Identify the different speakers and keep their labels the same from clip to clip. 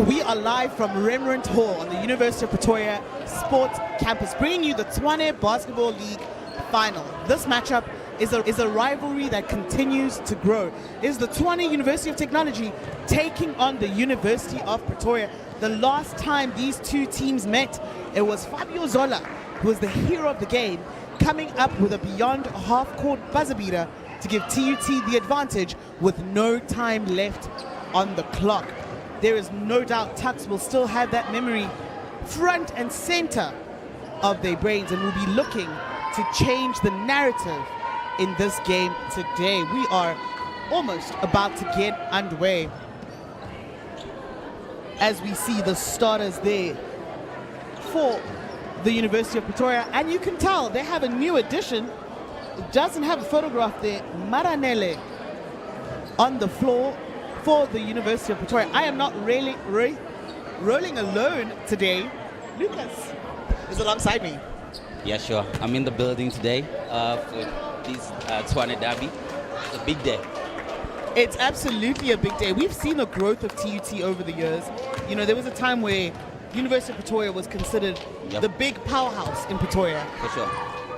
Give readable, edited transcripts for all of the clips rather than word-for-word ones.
Speaker 1: We are live from Remnant Hall on the University of Pretoria Sports Campus, bringing you the Tshwane Basketball League final. This matchup is a rivalry that continues to grow. It is the Tshwane University of Technology taking on the University of Pretoria. The last time these two teams met, it was Fabio Zola, who was the hero of the game, coming up with a beyond half-court buzzer beater to give TUT the advantage with no time left on the clock. There is no doubt Tuks will still have that memory front and center of their brains and will be looking to change the narrative in this game today. We are almost about to get underway as we see the starters there for the University of Pretoria, and you can tell they have a new addition. It doesn't have a photograph there. Maranele on the floor for the University of Pretoria. I am not really rolling alone today. Lucas is alongside me.
Speaker 2: Yeah, sure. I'm in the building today for this Tshwane derby. It's a big day.
Speaker 1: It's absolutely a big day. We've seen the growth of TUT over the years. You know, there was a time where University of Pretoria was considered the big powerhouse in Pretoria.
Speaker 2: For sure.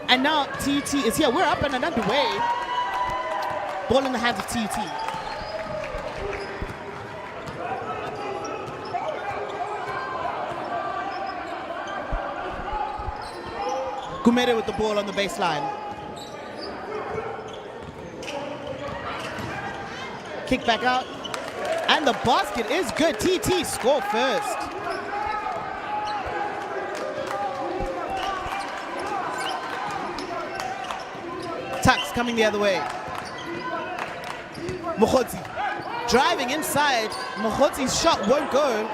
Speaker 1: And now TUT is here. We're up and underway. Ball in the hands of TUT. Gumede with the ball on the baseline. Kick back out. And the basket is good. TT score first. Tuks coming the other way. Mokhotsi driving inside. Mokhotsi's shot won't go.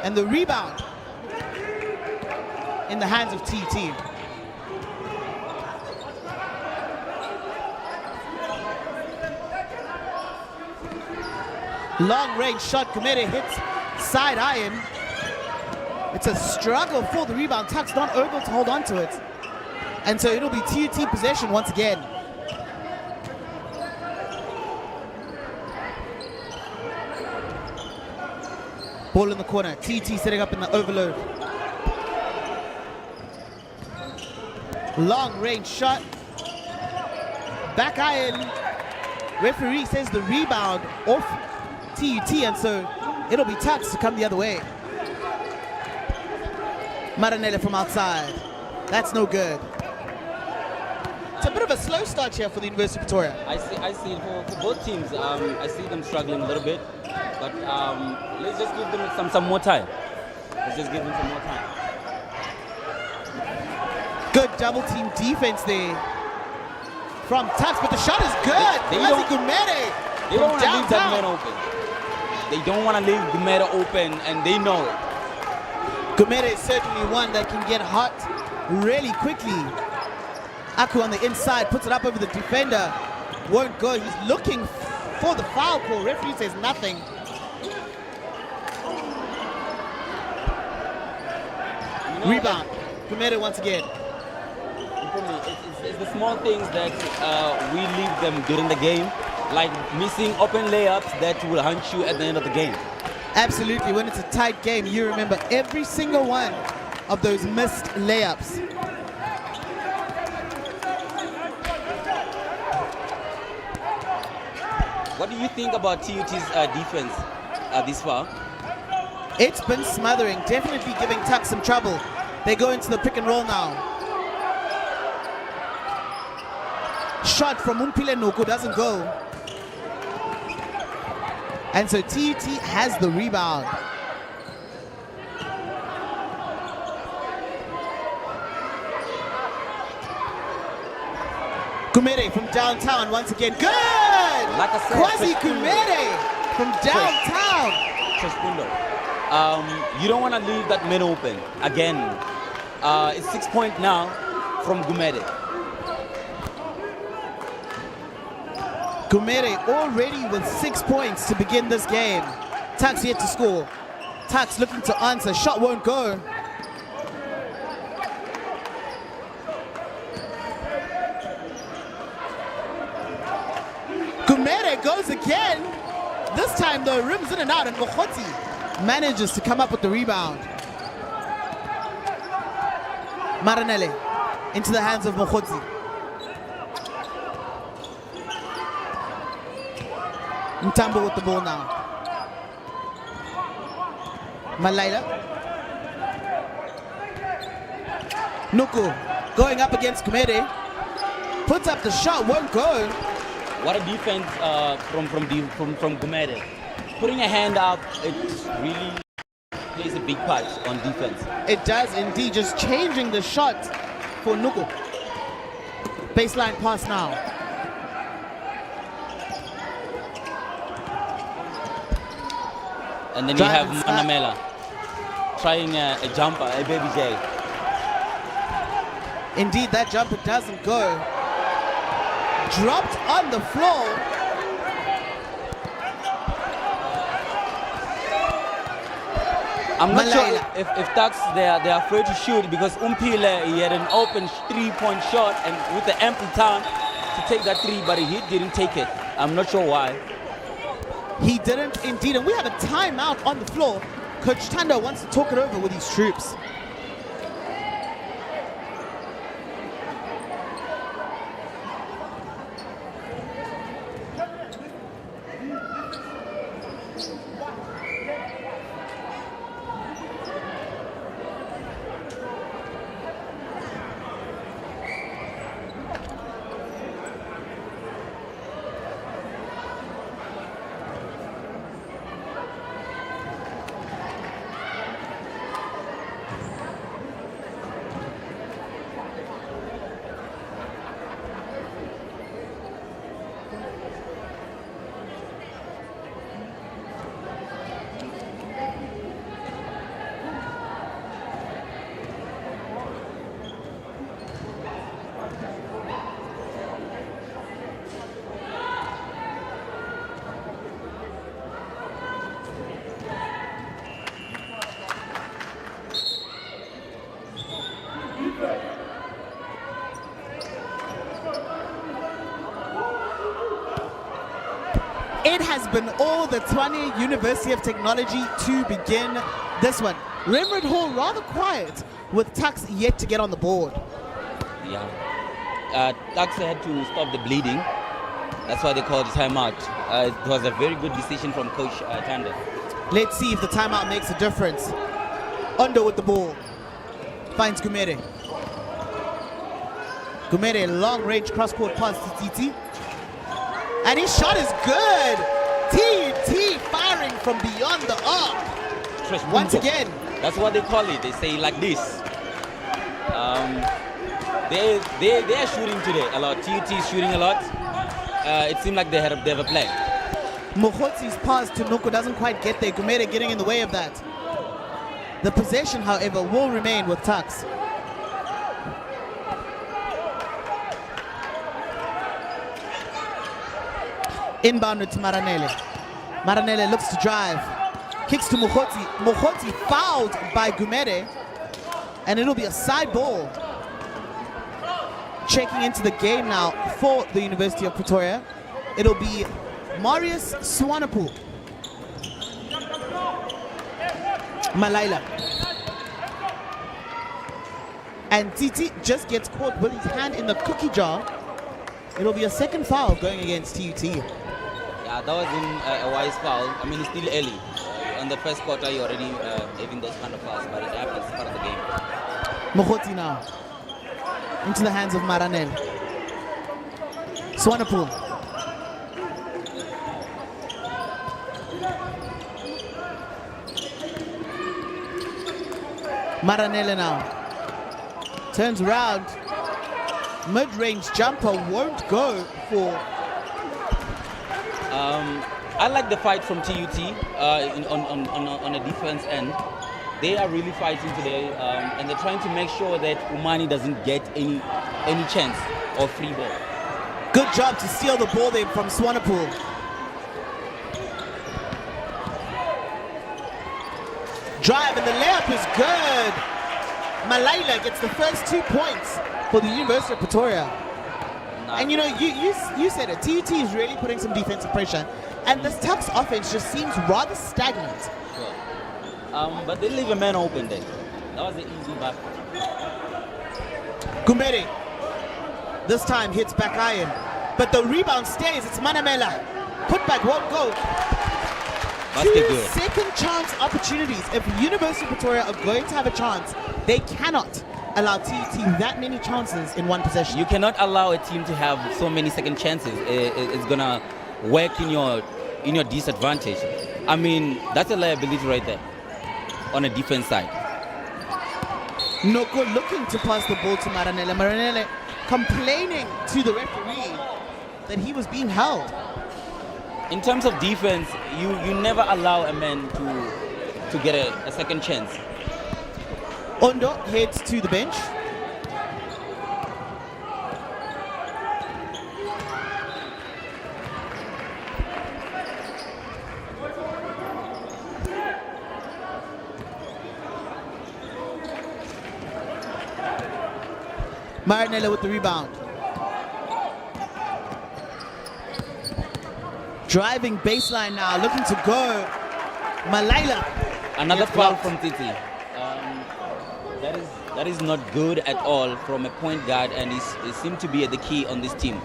Speaker 1: And the rebound in the hands of TT. Long range shot, Gumede hits side iron. It's a struggle for the rebound. Tuks not able to hold on to it. And so it'll be TUT possession once again. Ball in the corner, TT setting up in the overload. Long range shot. Back iron. Referee says the rebound off TUT, and so it'll be Tuks to come the other way. Maranele from outside. That's no good. It's a bit of a slow start here for the University of Pretoria.
Speaker 2: I see for both teams. I see them struggling a little bit, but let's just give them some more time. Let's just give them some more time.
Speaker 1: Good double team defense there from Tuks, but the shot is good.
Speaker 2: They don't
Speaker 1: want to
Speaker 2: leave that man open. They don't want to leave Gumede open, and they know it.
Speaker 1: Gumede is certainly one that can get hot really quickly. Aku on the inside puts it up over the defender. Won't go. He's looking for the foul call. Referee says nothing. Rebound. Gumede once again.
Speaker 2: It's the small things that we leave them during the game, like missing open layups that will hunt you at the end of the game.
Speaker 1: Absolutely. When it's a tight game, you remember every single one of those missed layups.
Speaker 2: What do you think about TUT's defense this far?
Speaker 1: It's been smothering, definitely giving Tuks some trouble. They go into the pick and roll now. Shot from Umpile Nuku doesn't go. And so TUT has the rebound. Gumede from downtown once again. Good!
Speaker 2: Like I said,
Speaker 1: Quasi Gumede from downtown.
Speaker 2: You don't want to leave that man open. Again, it's 6 points now from Gumede.
Speaker 1: Gumede already with 6 points to begin this game. Tuks yet to score. Tuks looking to answer. Shot won't go. Gumede goes again. This time the rim's in and out, and Mokhotsi manages to come up with the rebound. Maranele into the hands of Mokhotsi. Ntambo with the ball now. Malaila. Nuku going up against Gumede. Puts up the shot, won't go.
Speaker 2: What a defense from Gumede. Putting a hand up, it really plays a big part on defense.
Speaker 1: It does indeed, just changing the shot for Nuku. Baseline pass now.
Speaker 2: And then you have Manamela trying a jumper, a baby J.
Speaker 1: Indeed, that jumper doesn't go. Dropped on the floor.
Speaker 2: I'm not sure if Tuks they're afraid to shoot because Umpile, he had an open 3-point shot and with the ample time to take that three, but he didn't take it. I'm not sure why.
Speaker 1: He didn't indeed, and we have a timeout on the floor. Coach Tando wants to talk it over with his troops. It has been all the Tshwane University of Technology to begin this one. Reverend Hall rather quiet with Tuks yet to get on the board.
Speaker 2: Yeah. Tuks had to stop the bleeding. That's why they called the timeout. It was a very good decision from Coach Tanda.
Speaker 1: Let's see if the timeout makes a difference. Ondo with the ball. Finds Gumede. Gumede, long-range cross-court pass to TT. And his shot is good. TT firing from beyond the arc. Once again.
Speaker 2: That's what they call it. They say like this. They are shooting today a lot. TT is shooting a lot. It seems like they have a plan.
Speaker 1: Mokhotsi's pass to Nuku doesn't quite get there. Gumede getting in the way of that. The possession, however, will remain with Tuks. Inbounded to Maranele. Maranele looks to drive. Kicks to Mokhotsi. Mokhotsi fouled by Gumede. And it'll be a side ball. Checking into the game now for the University of Pretoria. It'll be Marius Swanepoel. Malaila. And Titi just gets caught with his hand in the cookie jar. It'll be a second foul going against TUT.
Speaker 2: Yeah, that wasn't a wise foul. I mean, it's still early. In the first quarter, you're already having those kind of fouls, but it happens, it's part of the game.
Speaker 1: Mokhotsi now. Into the hands of Maranel. Swanepoel. Maranele now. Turns around. Mid-range jumper won't go for...
Speaker 2: I like the fight from TUT on a defense end. They are really fighting today, and they're trying to make sure that Umani doesn't get any chance or free ball.
Speaker 1: Good job to steal the ball there from Swanepoel. Drive and the layup is good. Malaila gets the first 2 points for the University of Pretoria. And you know, you said it, TUT is really putting some defensive pressure. And this Tuks offense just seems rather stagnant.
Speaker 2: Sure. But they leave a man open there. That was the easy back.
Speaker 1: Gumede this time hits back iron, but the rebound stays. It's Manamela. Putback won't go.
Speaker 2: Basket
Speaker 1: 2
Speaker 2: good.
Speaker 1: second chance opportunities. If University of Pretoria are going to have a chance, they cannot allow TUT that many chances in one possession.
Speaker 2: You cannot allow a team to have so many second chances. It's gonna work in your disadvantage. I mean, that's a liability right there on a defense side.
Speaker 1: Noko looking to pass the ball to Maranele. Maranele complaining to the referee that he was being held.
Speaker 2: In terms of defense, you never allow a man to get a second chance.
Speaker 1: Ondo heads to the bench. Maranello with the rebound. Driving baseline now, looking to go. Malaila.
Speaker 2: Another
Speaker 1: Gets
Speaker 2: foul
Speaker 1: blocked.
Speaker 2: from Titi. That is not good at all from a point guard, and he seemed to be at the key on this team.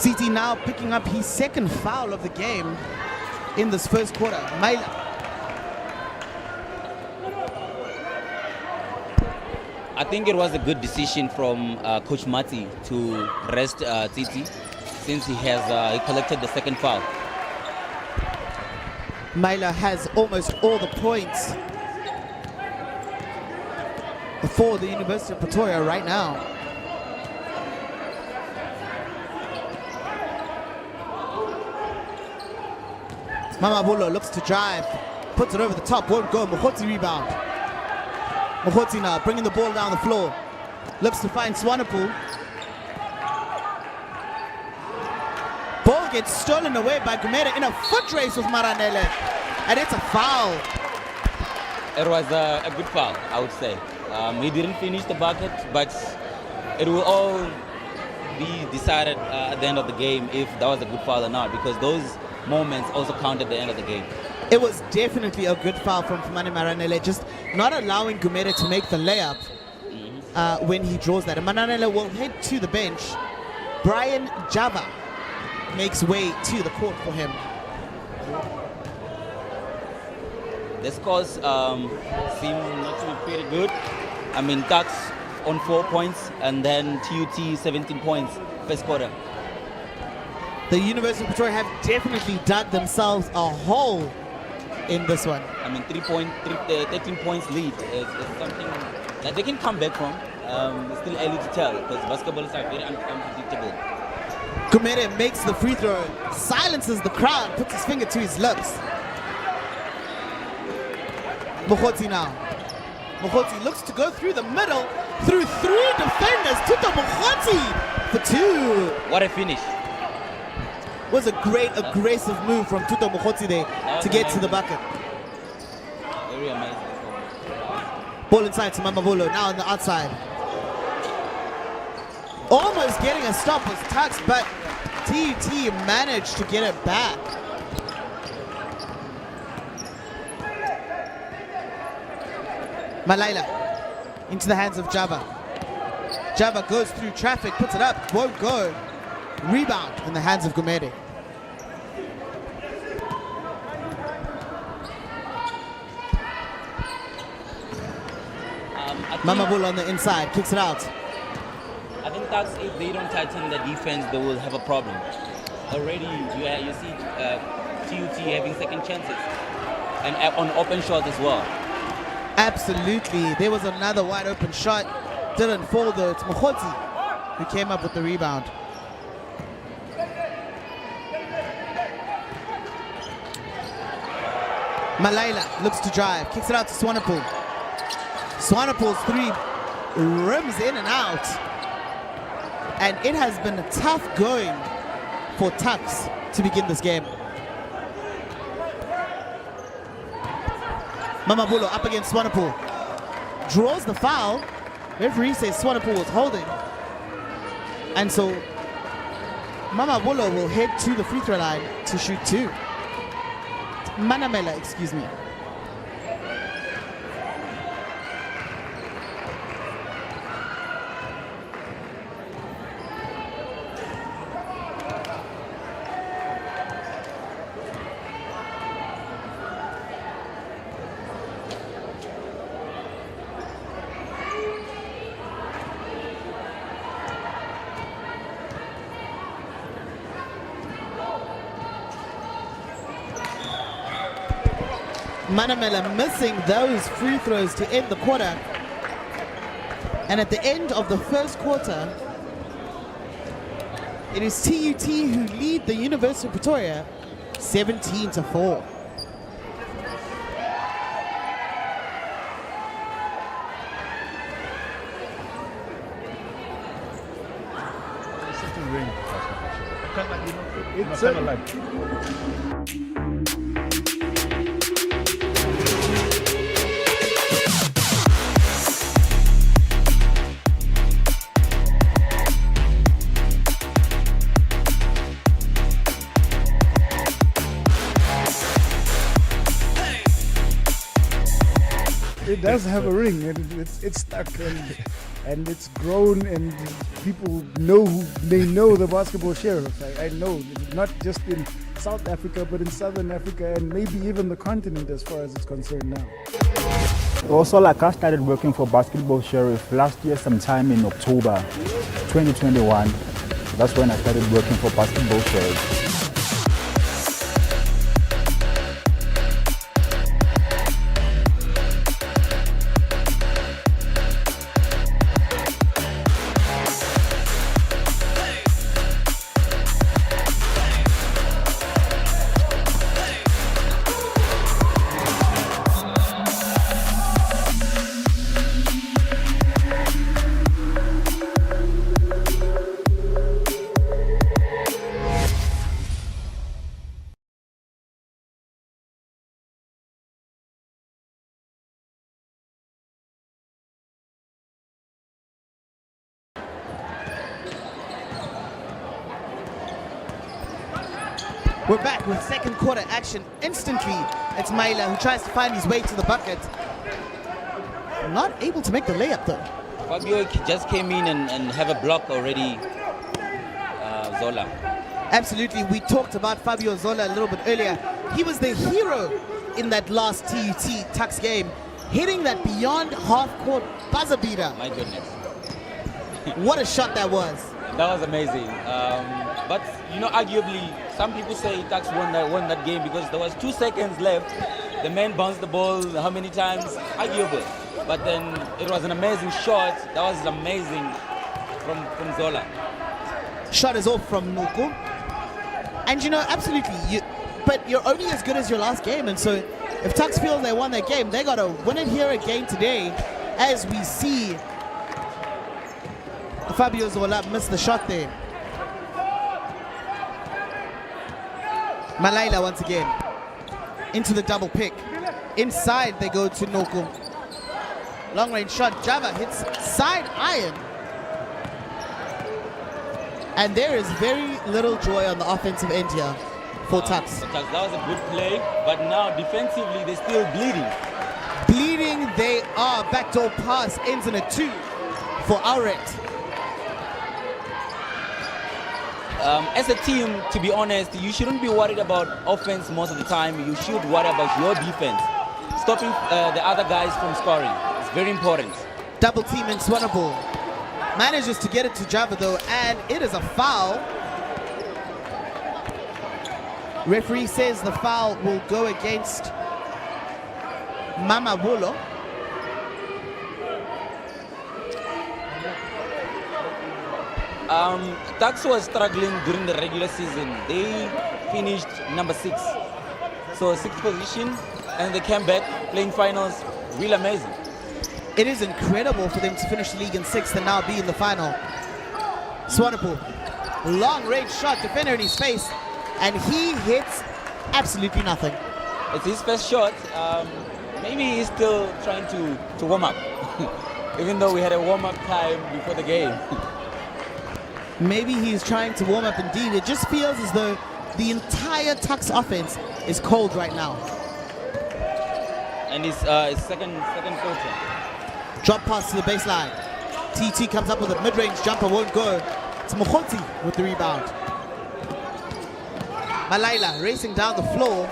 Speaker 1: CT now picking up his second foul of the game in this first quarter. Maila.
Speaker 2: I think it was a good decision from Coach Mati to rest Titi since he collected the second foul.
Speaker 1: Maila has almost all the points for the University of Pretoria right now. Mamabulo looks to drive, puts it over the top, won't go. Mohoti rebound. Mohoti now bringing the ball down the floor. Looks to find Swanepoel. Ball gets stolen away by Gumede in a foot race with Maranele. And it's a foul.
Speaker 2: It was a good foul, I would say. He didn't finish the bucket, but it will all be decided at the end of the game if that was a good foul or not, because those moments also count at the end of the game.
Speaker 1: It was definitely a good foul from Fumane Maranele, just not allowing Gumede to make the layup when he draws that. And Maranele will head to the bench. Brian Java makes way to the court for him.
Speaker 2: The scores seem not to be pretty good. I mean, Tuks on 4 points and then TUT 17 points first quarter.
Speaker 1: The University of Pretoria have definitely dug themselves a hole in this one.
Speaker 2: I mean, 13 points lead is something that they can come back from. It's still early to tell because basketball is very unpredictable.
Speaker 1: Gumede makes the free throw, silences the crowd, puts his finger to his lips. Mohoti now. Mohoti looks to go through the middle, through 3 defenders. Tuto Mohoti for 2.
Speaker 2: What a finish.
Speaker 1: Was a great aggressive move from Tuto Mohoti there to get to the bucket.
Speaker 2: Very amazing.
Speaker 1: Ball inside to Mamavulo, now on the outside. Almost getting a stop was Tuks, but TUT managed to get it back. Malaila into the hands of Java. Java goes through traffic, puts it up, won't go. Rebound in the hands of Gumede. Mamabul on the inside, kicks it out.
Speaker 2: I think Tuks, if they don't tighten the defense, they will have a problem. Already, you see TUT having second chances and on open shot as well.
Speaker 1: Absolutely. There was another wide open shot. Didn't fall though. It's Mohoti who came up with the rebound. Malaila looks to drive, kicks it out to Swanepoel. Swanepoel's 3 rims in and out. And it has been tough going for Tuks to begin this game. Mamabulo up against Swanepoel. Draws the foul. Referee says Swanepoel was holding. And so Mamabulo will head to the free throw line to shoot 2. Manamela, excuse me. Manamela missing those free throws to end the quarter. And at the end of the first quarter, it is TUT who lead the University of Pretoria 17-4.
Speaker 3: It's such a ring. It's kind of like. It does have a ring, and it's stuck, and it's grown, and people know they know the basketball sheriff. I know, not just in South Africa, but in Southern Africa, and maybe even the continent as far as it's concerned now.
Speaker 4: Also, like I started working for Basketball Sheriff last year sometime in October 2021. That's when I started working for Basketball Sheriff.
Speaker 1: We're back with second quarter action. Instantly, it's Maila who tries to find his way to the bucket. Not able to make the layup though.
Speaker 2: Fabio just came in and have a block already, Zola.
Speaker 1: Absolutely, we talked about Fabio Zola a little bit earlier. He was the hero in that last TUT Tuks game, hitting that beyond half-court buzzer beater.
Speaker 2: My goodness.
Speaker 1: What a shot that was.
Speaker 2: That was amazing. But, you know, arguably, some people say Tuks won that game because there was 2 seconds left. The man bounced the ball how many times? Arguable. But then it was an amazing shot. That was amazing from Zola.
Speaker 1: Shot is off from Nuku. And, you know, absolutely, but you're only as good as your last game. And so if Tuks feels they won that game, they got to win it here again today, as we see Fabio Zola miss the shot there. Malaila once again into the double pick. Inside they go to Noko. Long range shot. Java hits side iron. And there is very little joy on the offensive end here for Tuks.
Speaker 2: That was a good play, but now defensively they're still bleeding.
Speaker 1: Bleeding they are. Backdoor pass ends in a 2 for Auret.
Speaker 2: As a team, to be honest, you shouldn't be worried about offense most of the time. You should worry about your defense. Stopping the other guys from scoring. It's very important.
Speaker 1: Double team in Swanepoel. Manages to get it to Java though, and it is a foul. Referee says the foul will go against Mamabulo.
Speaker 2: Tuks was struggling during the regular season. They finished number 6. So 6th position, and they came back playing finals. Real amazing.
Speaker 1: It is incredible for them to finish the league in 6th and now be in the final. Swanepoel long range shot, defender in his face, and he hits absolutely nothing.
Speaker 2: It's his first shot. Maybe he's still trying to warm up, even though we had a warm-up time before the game.
Speaker 1: Maybe he's trying to warm up indeed. It just feels as though the entire Tuks offense is cold right now.
Speaker 2: And it's second quarter.
Speaker 1: Drop pass to the baseline. TT comes up with a mid-range jumper, won't go. It's Mokhoti with the rebound. Malaila racing down the floor.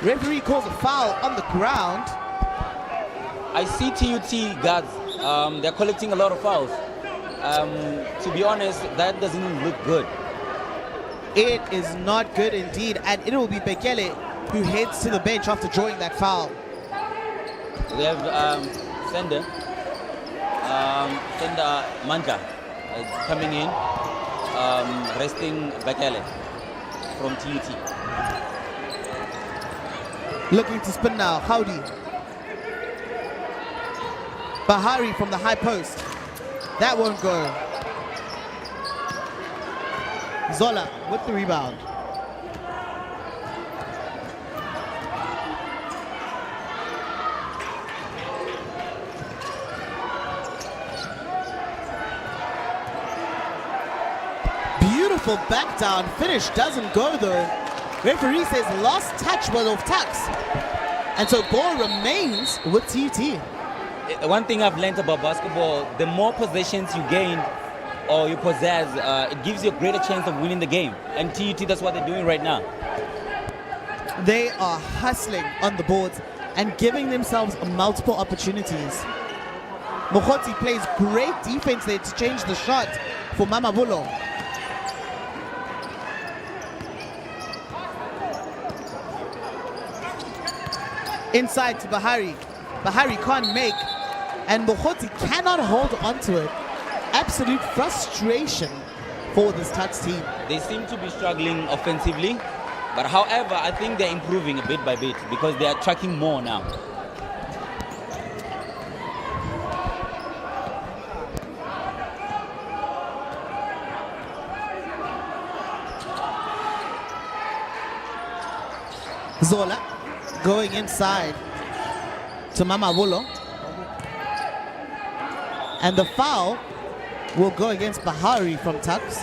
Speaker 1: Referee calls a foul on the ground.
Speaker 2: I see TUT guards, they're collecting a lot of fouls. To be honest, that doesn't look good.
Speaker 1: It is not good indeed, and it will be Bekele who heads to the bench after drawing that foul.
Speaker 2: We have Sender Mandla coming in, resting Bekele from TUT.
Speaker 1: Looking to spin now, Howdy. Bahari from the high post. That won't go. Zola with the rebound. Beautiful back down finish, doesn't go though. Referee says last touch was of Tuks. And so ball remains with TT.
Speaker 2: One thing I've learned about basketball, the more possessions you gain or you possess, it gives you a greater chance of winning the game. And TUT, that's what they're doing right now.
Speaker 1: They are hustling on the boards and giving themselves multiple opportunities. Mokhoti plays great defense there to change the shot for Mamabulo. Inside to Bahari. Bahari can't make, and Mokhoti cannot hold on to it. Absolute frustration for this Tuks team.
Speaker 2: They seem to be struggling offensively, but however, I think they're improving a bit by bit because they are tracking more now.
Speaker 1: Zola going inside to Mamabulo. And the foul will go against Bahari from Tuks.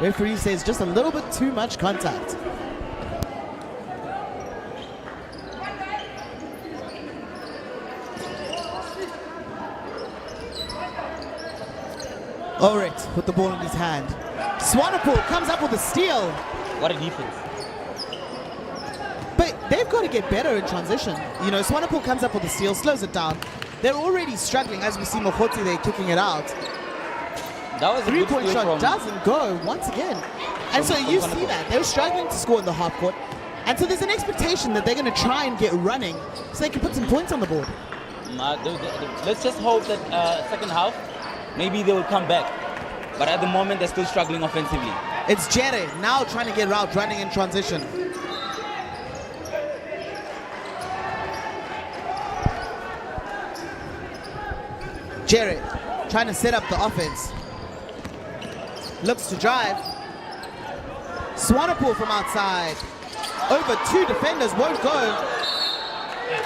Speaker 1: Referee says just a little bit too much contact. Orit with the ball in his hand. Swanepoel comes up with a steal.
Speaker 2: What a defense.
Speaker 1: But they've got to get better in transition. You know, Swanepoel comes up with a steal, slows it down. They're already struggling as we see Mokhoti there kicking it out.
Speaker 2: That was a good
Speaker 1: Three-point
Speaker 2: steal
Speaker 1: shot
Speaker 2: from,
Speaker 1: doesn't go once again. And so you see that. They're struggling to score in the half court. And so there's an expectation that they're going to try and get running so they can put some points on the board.
Speaker 2: let's just hope that second half, maybe they will come back. But at the moment, they're still struggling offensively.
Speaker 1: It's Jere now trying to get out, running in transition. Jere trying to set up the offense. Looks to drive. Swanepoel from outside. Over two defenders, won't go.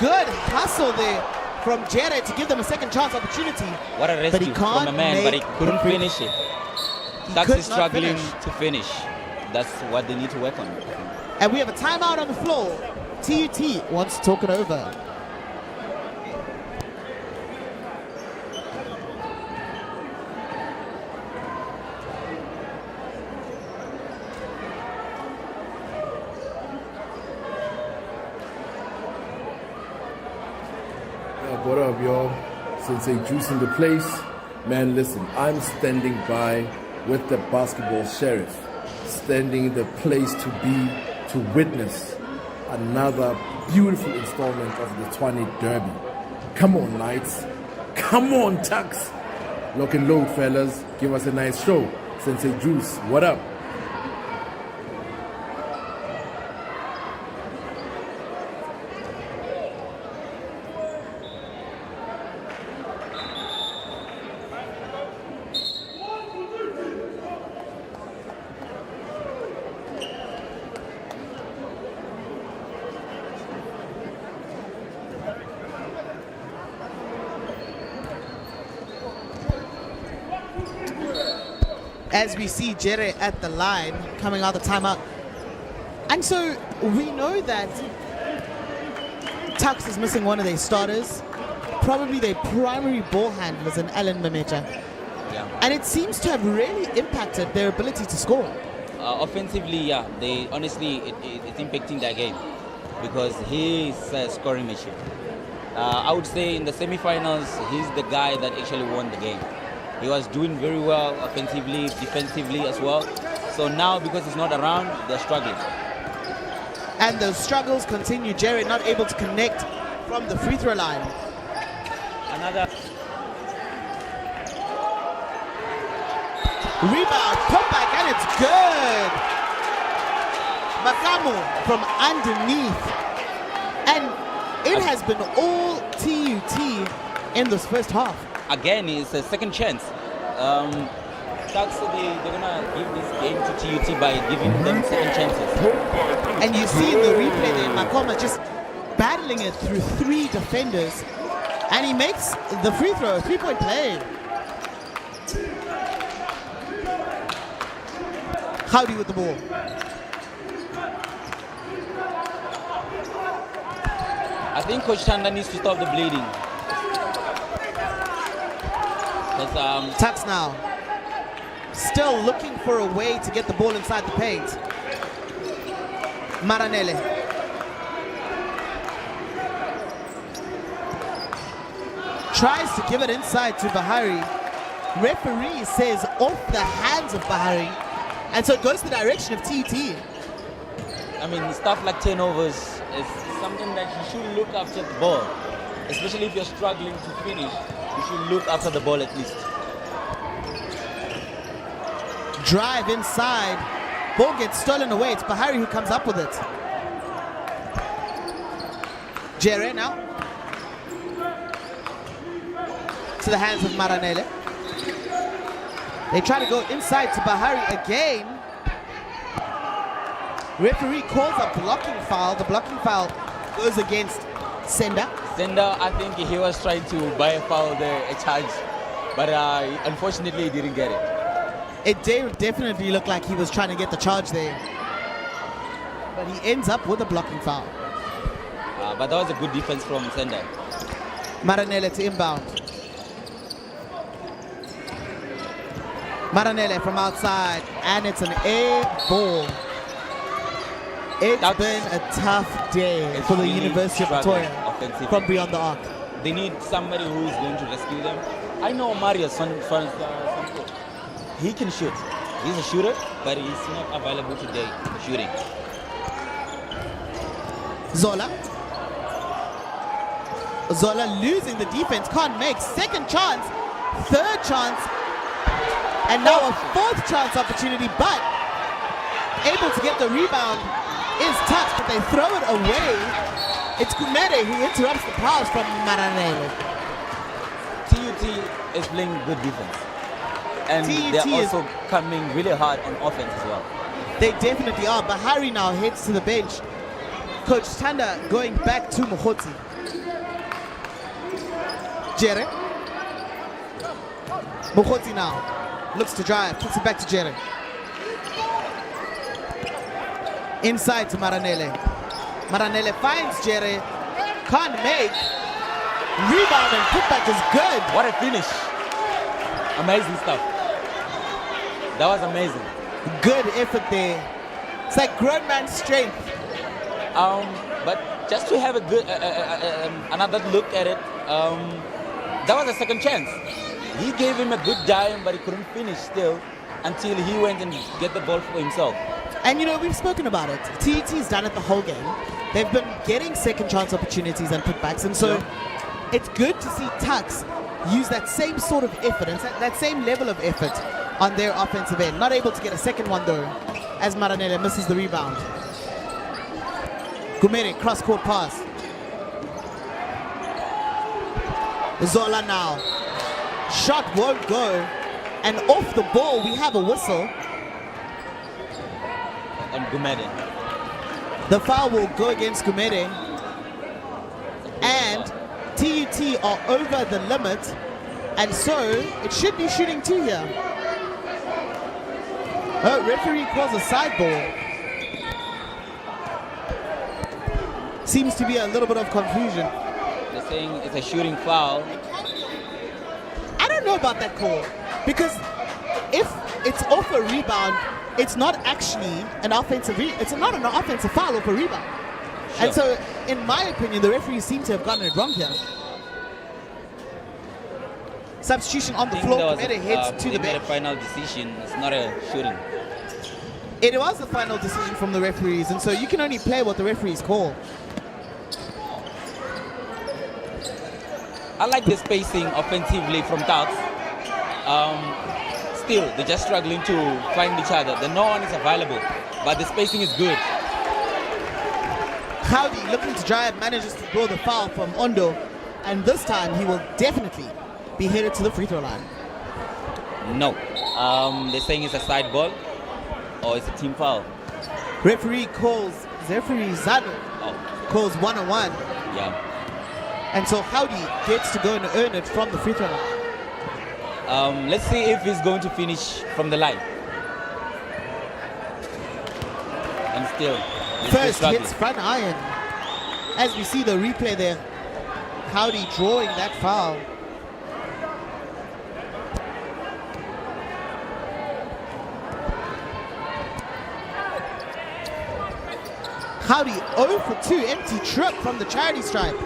Speaker 1: Good hustle there from Jere to give them a second chance opportunity.
Speaker 2: What a rescue from a man, but he couldn't finish it. Tuks is struggling to finish. That's what they need to work on.
Speaker 1: And we have a timeout on the floor. TUT wants to talk it over.
Speaker 5: What up, y'all? Sensei Juice in the place. Man, listen, I'm standing by with the basketball sheriff, standing in the place to be, to witness another beautiful installment of the Tshwane Derby. Come on, Knights. Come on, Tuks. Lock and load, fellas. Give us a nice show. Sensei Juice, what up?
Speaker 1: as we see Jere at the line coming out the timeout. And so we know that Tuks is missing one of their starters, probably their primary ball handlers in Alan Mamecha.
Speaker 2: Yeah.
Speaker 1: And it seems to have really impacted their ability to score.
Speaker 2: Offensively, yeah, it's impacting their game because he's a scoring machine. I would say in the semi-finals, he's the guy that actually won the game. He was doing very well offensively, defensively as well. So now, because he's not around, they're struggling.
Speaker 1: And those struggles continue. Jared not able to connect from the free throw line.
Speaker 2: Another
Speaker 1: rebound, put back, and it's good. Makamo from underneath. And it has been all TUT in this first half.
Speaker 2: Again, it's a second chance. Tuks, they're going to give this game to TUT by giving them second chances.
Speaker 1: And you see in the replay there, Makoma just battling it through 3 defenders. And he makes the free throw, 3-point play. Howdy with the ball.
Speaker 2: I think Coach Tanda needs to stop the bleeding.
Speaker 1: Tuks now. Still looking for a way to get the ball inside the paint. Maranele. Tries to give it inside to Bahari. Referee says off the hands of Bahari. And so it goes the direction of TT.
Speaker 2: I mean, stuff like turnovers is something that you should look after the ball. Especially if you're struggling to finish, you should look after the ball at least.
Speaker 1: Drive inside. Ball gets stolen away. It's Bahari who comes up with it. Jere now. To the hands of Maranele. They try to go inside to Bahari again. Referee calls a blocking foul. The blocking foul goes against Senda.
Speaker 2: Senda, I think he was trying to buy a foul there, a charge. But unfortunately, he didn't get it.
Speaker 1: It definitely looked like he was trying to get the charge there. But he ends up with a blocking foul.
Speaker 2: But that was a good defense from Senda.
Speaker 1: Maranele to inbound. Maranele from outside, and it's an air ball. It's been a tough day for the
Speaker 2: really
Speaker 1: University of Pretoria from beyond the arc.
Speaker 2: They need somebody who's going to rescue them. I know Marius, he can shoot. He's a shooter, but he's not available today for shooting.
Speaker 1: Zola losing the defense, can't make. Second chance, third chance, and now a fourth chance opportunity, but able to get the rebound is Tuks, but they throw it away. It's Kumere who interrupts the pass from Maranele.
Speaker 2: TUT is playing good defense. And they're also coming really hard on offense as well.
Speaker 1: They definitely are. Bahari now heads to the bench. Coach Tanda going back to Mohoti. Jere. Mohoti now looks to drive, puts it back to Jere. Inside to Maranele. Maranele finds Jere, can't make. Rebound and putback is good.
Speaker 2: What a finish. Amazing stuff. That was amazing.
Speaker 1: Good effort there. It's like grown man strength.
Speaker 2: But just to have a good another look at it, that was a second chance. He gave him a good dime, but he couldn't finish still until he went and get the ball for himself.
Speaker 1: And you know, we've spoken about it. TET's done it the whole game. They've been getting second chance opportunities and putbacks, and so it's good to see Tuks use that same sort of effort and that same level of effort on their offensive end. Not able to get a second one though, as Maranele misses the rebound. Kumere, cross-court pass. Zola now. Shot won't go. And off the ball, we have a whistle.
Speaker 2: And Gumede.
Speaker 1: The foul will go against Gumede. And TUT are over the limit. And so, it should be shooting 2 here. Oh, referee calls a side ball. Seems to be a little bit of confusion.
Speaker 2: They're saying it's a shooting foul.
Speaker 1: I don't know about that call, because if it's off a rebound, it's not actually an offensive. It's not an offensive foul off a rebound.
Speaker 2: Sure.
Speaker 1: And so, in my opinion, the referees seem to have gotten it wrong here. Substitution on the floor, made a hit to the
Speaker 2: They made a
Speaker 1: bench.
Speaker 2: final decision. It's not a shooting.
Speaker 1: It was the final decision from the referees, and so you can only play what the referees call.
Speaker 2: I like the spacing offensively from Tuks. Still, they're just struggling to find each other. No one is available, but the spacing is good.
Speaker 1: Howdy, looking to drive, manages to draw the foul from Ondo, and this time he will definitely be headed to the free throw line.
Speaker 2: No. They're saying it's a side ball or it's a team foul.
Speaker 1: Referee Zado
Speaker 2: Oh,
Speaker 1: calls 1-on-1,
Speaker 2: yeah.
Speaker 1: and so Howdy gets to go and earn it from the free throw line.
Speaker 2: Let's see if he's going to finish from the line. And still, he's still
Speaker 1: First
Speaker 2: struggling.
Speaker 1: hits front iron. As we see the replay there, Howdy drawing that foul. Howdy 0 for 2, empty trip from the charity stripe.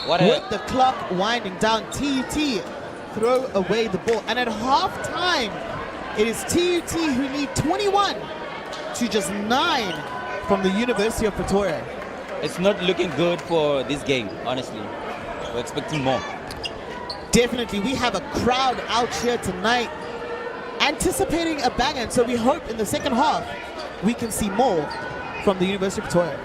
Speaker 1: With the clock winding down, TUT throw away the ball. And at halftime, it is TUT who need 21 to just 9 from the University of Pretoria.
Speaker 2: It's not looking good for this game, honestly. We're expecting more.
Speaker 1: Definitely, we have a crowd out here tonight anticipating a banger. And so we hope in the second half we can see more from the University of Pretoria.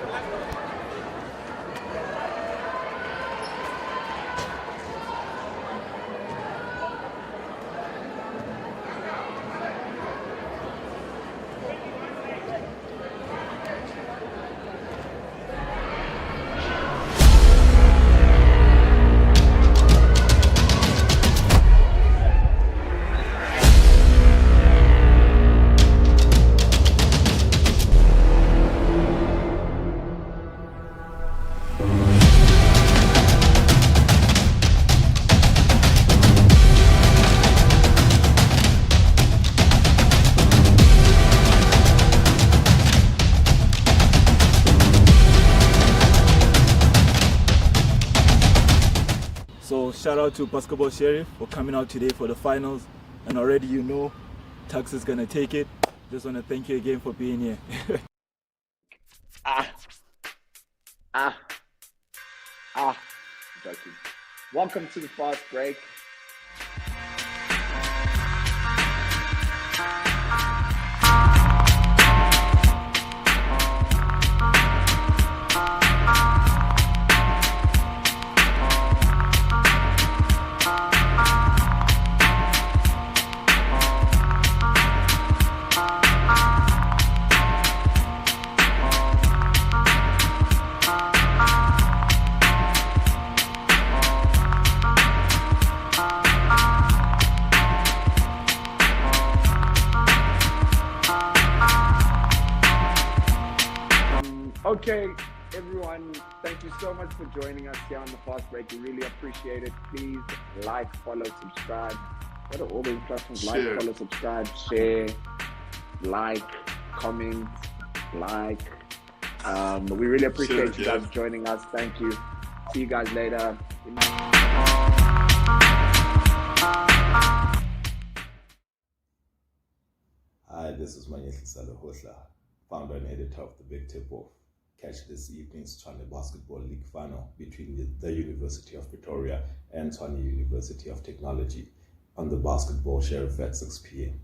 Speaker 4: So shout out to Basketball Sheriff for coming out today for the finals, and already you know Tuks is gonna take it. Just want to thank you again for being here.
Speaker 6: Joking. Welcome to the fast break. Okay, everyone, thank you so much for joining us here on the Fast Break. We really appreciate it. Please like, follow, subscribe. What are all the instructions? Like, follow, subscribe, share, like, comment, like. We really appreciate you guys joining us. Thank you. See you guys later.
Speaker 7: Hi, this is Manyehli Salohohla, founder and editor of The Big Tip-Off. Catch this evening's Tshwane Basketball League final between the University of Pretoria and Tshwane University of Technology on the Basketball Sheriff at 6 p.m.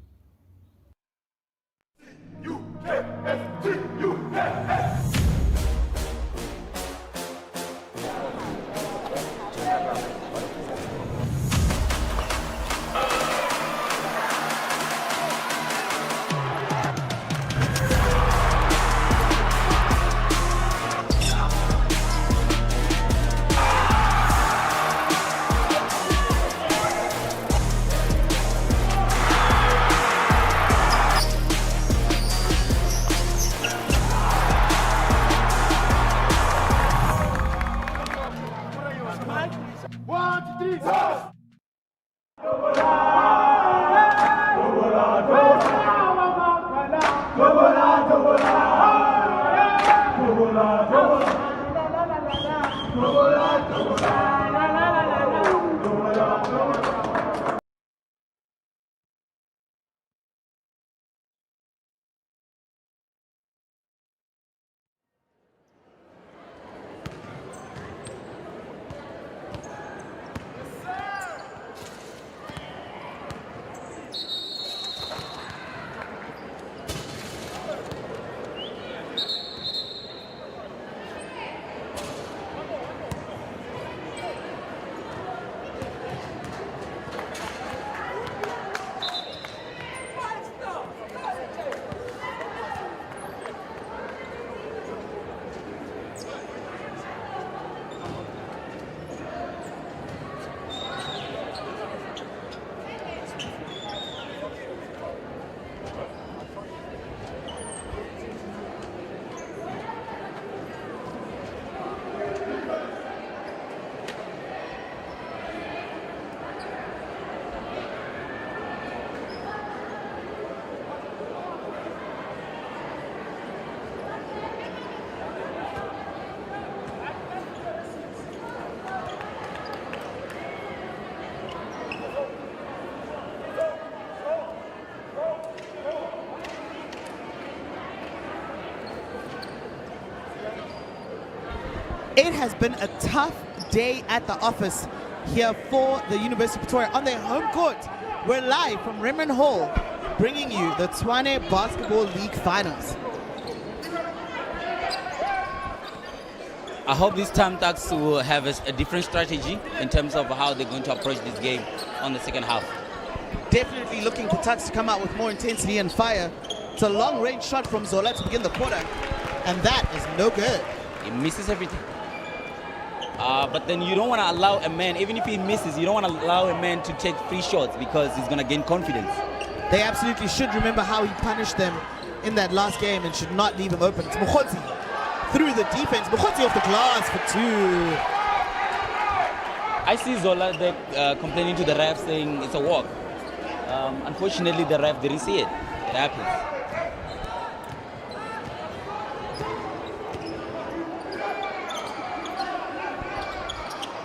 Speaker 1: It has been a tough day at the office here for the University of Pretoria on their home court. We're live from Remren Hall, bringing you the Tshwane Basketball League Finals.
Speaker 2: I hope this time Tuks will have a different strategy in terms of how they're going to approach this game on the second half.
Speaker 1: Definitely looking for Tuks to come out with more intensity and fire. It's a long-range shot from Zola to begin the quarter, and that is no good.
Speaker 2: He misses everything. But then you don't want to allow a man, even if he misses, you don't want to allow a man to take free shots because he's going to gain confidence.
Speaker 1: They absolutely should remember how he punished them in that last game and should not leave him open. It's Mokgotsi through the defense. Mokgotsi off the glass for two.
Speaker 2: I see Zola there complaining to the ref saying it's a walk. Unfortunately, the ref didn't see it. It happens.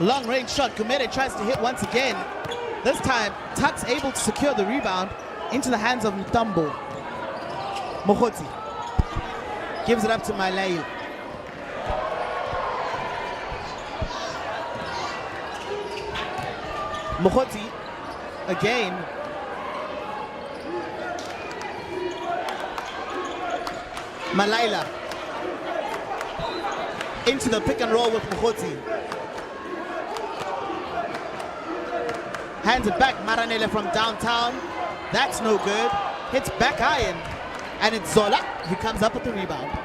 Speaker 1: Long range shot. Gumere tries to hit once again. This time, Tuks able to secure the rebound into the hands of Ntambo. Mokgotsi gives it up to Malail. Mokgotsi again. Malaila into the pick and roll with Mokgotsi. Hands it back, Maranele from downtown. That's no good. Hits back iron. And it's Zola who comes up with the rebound.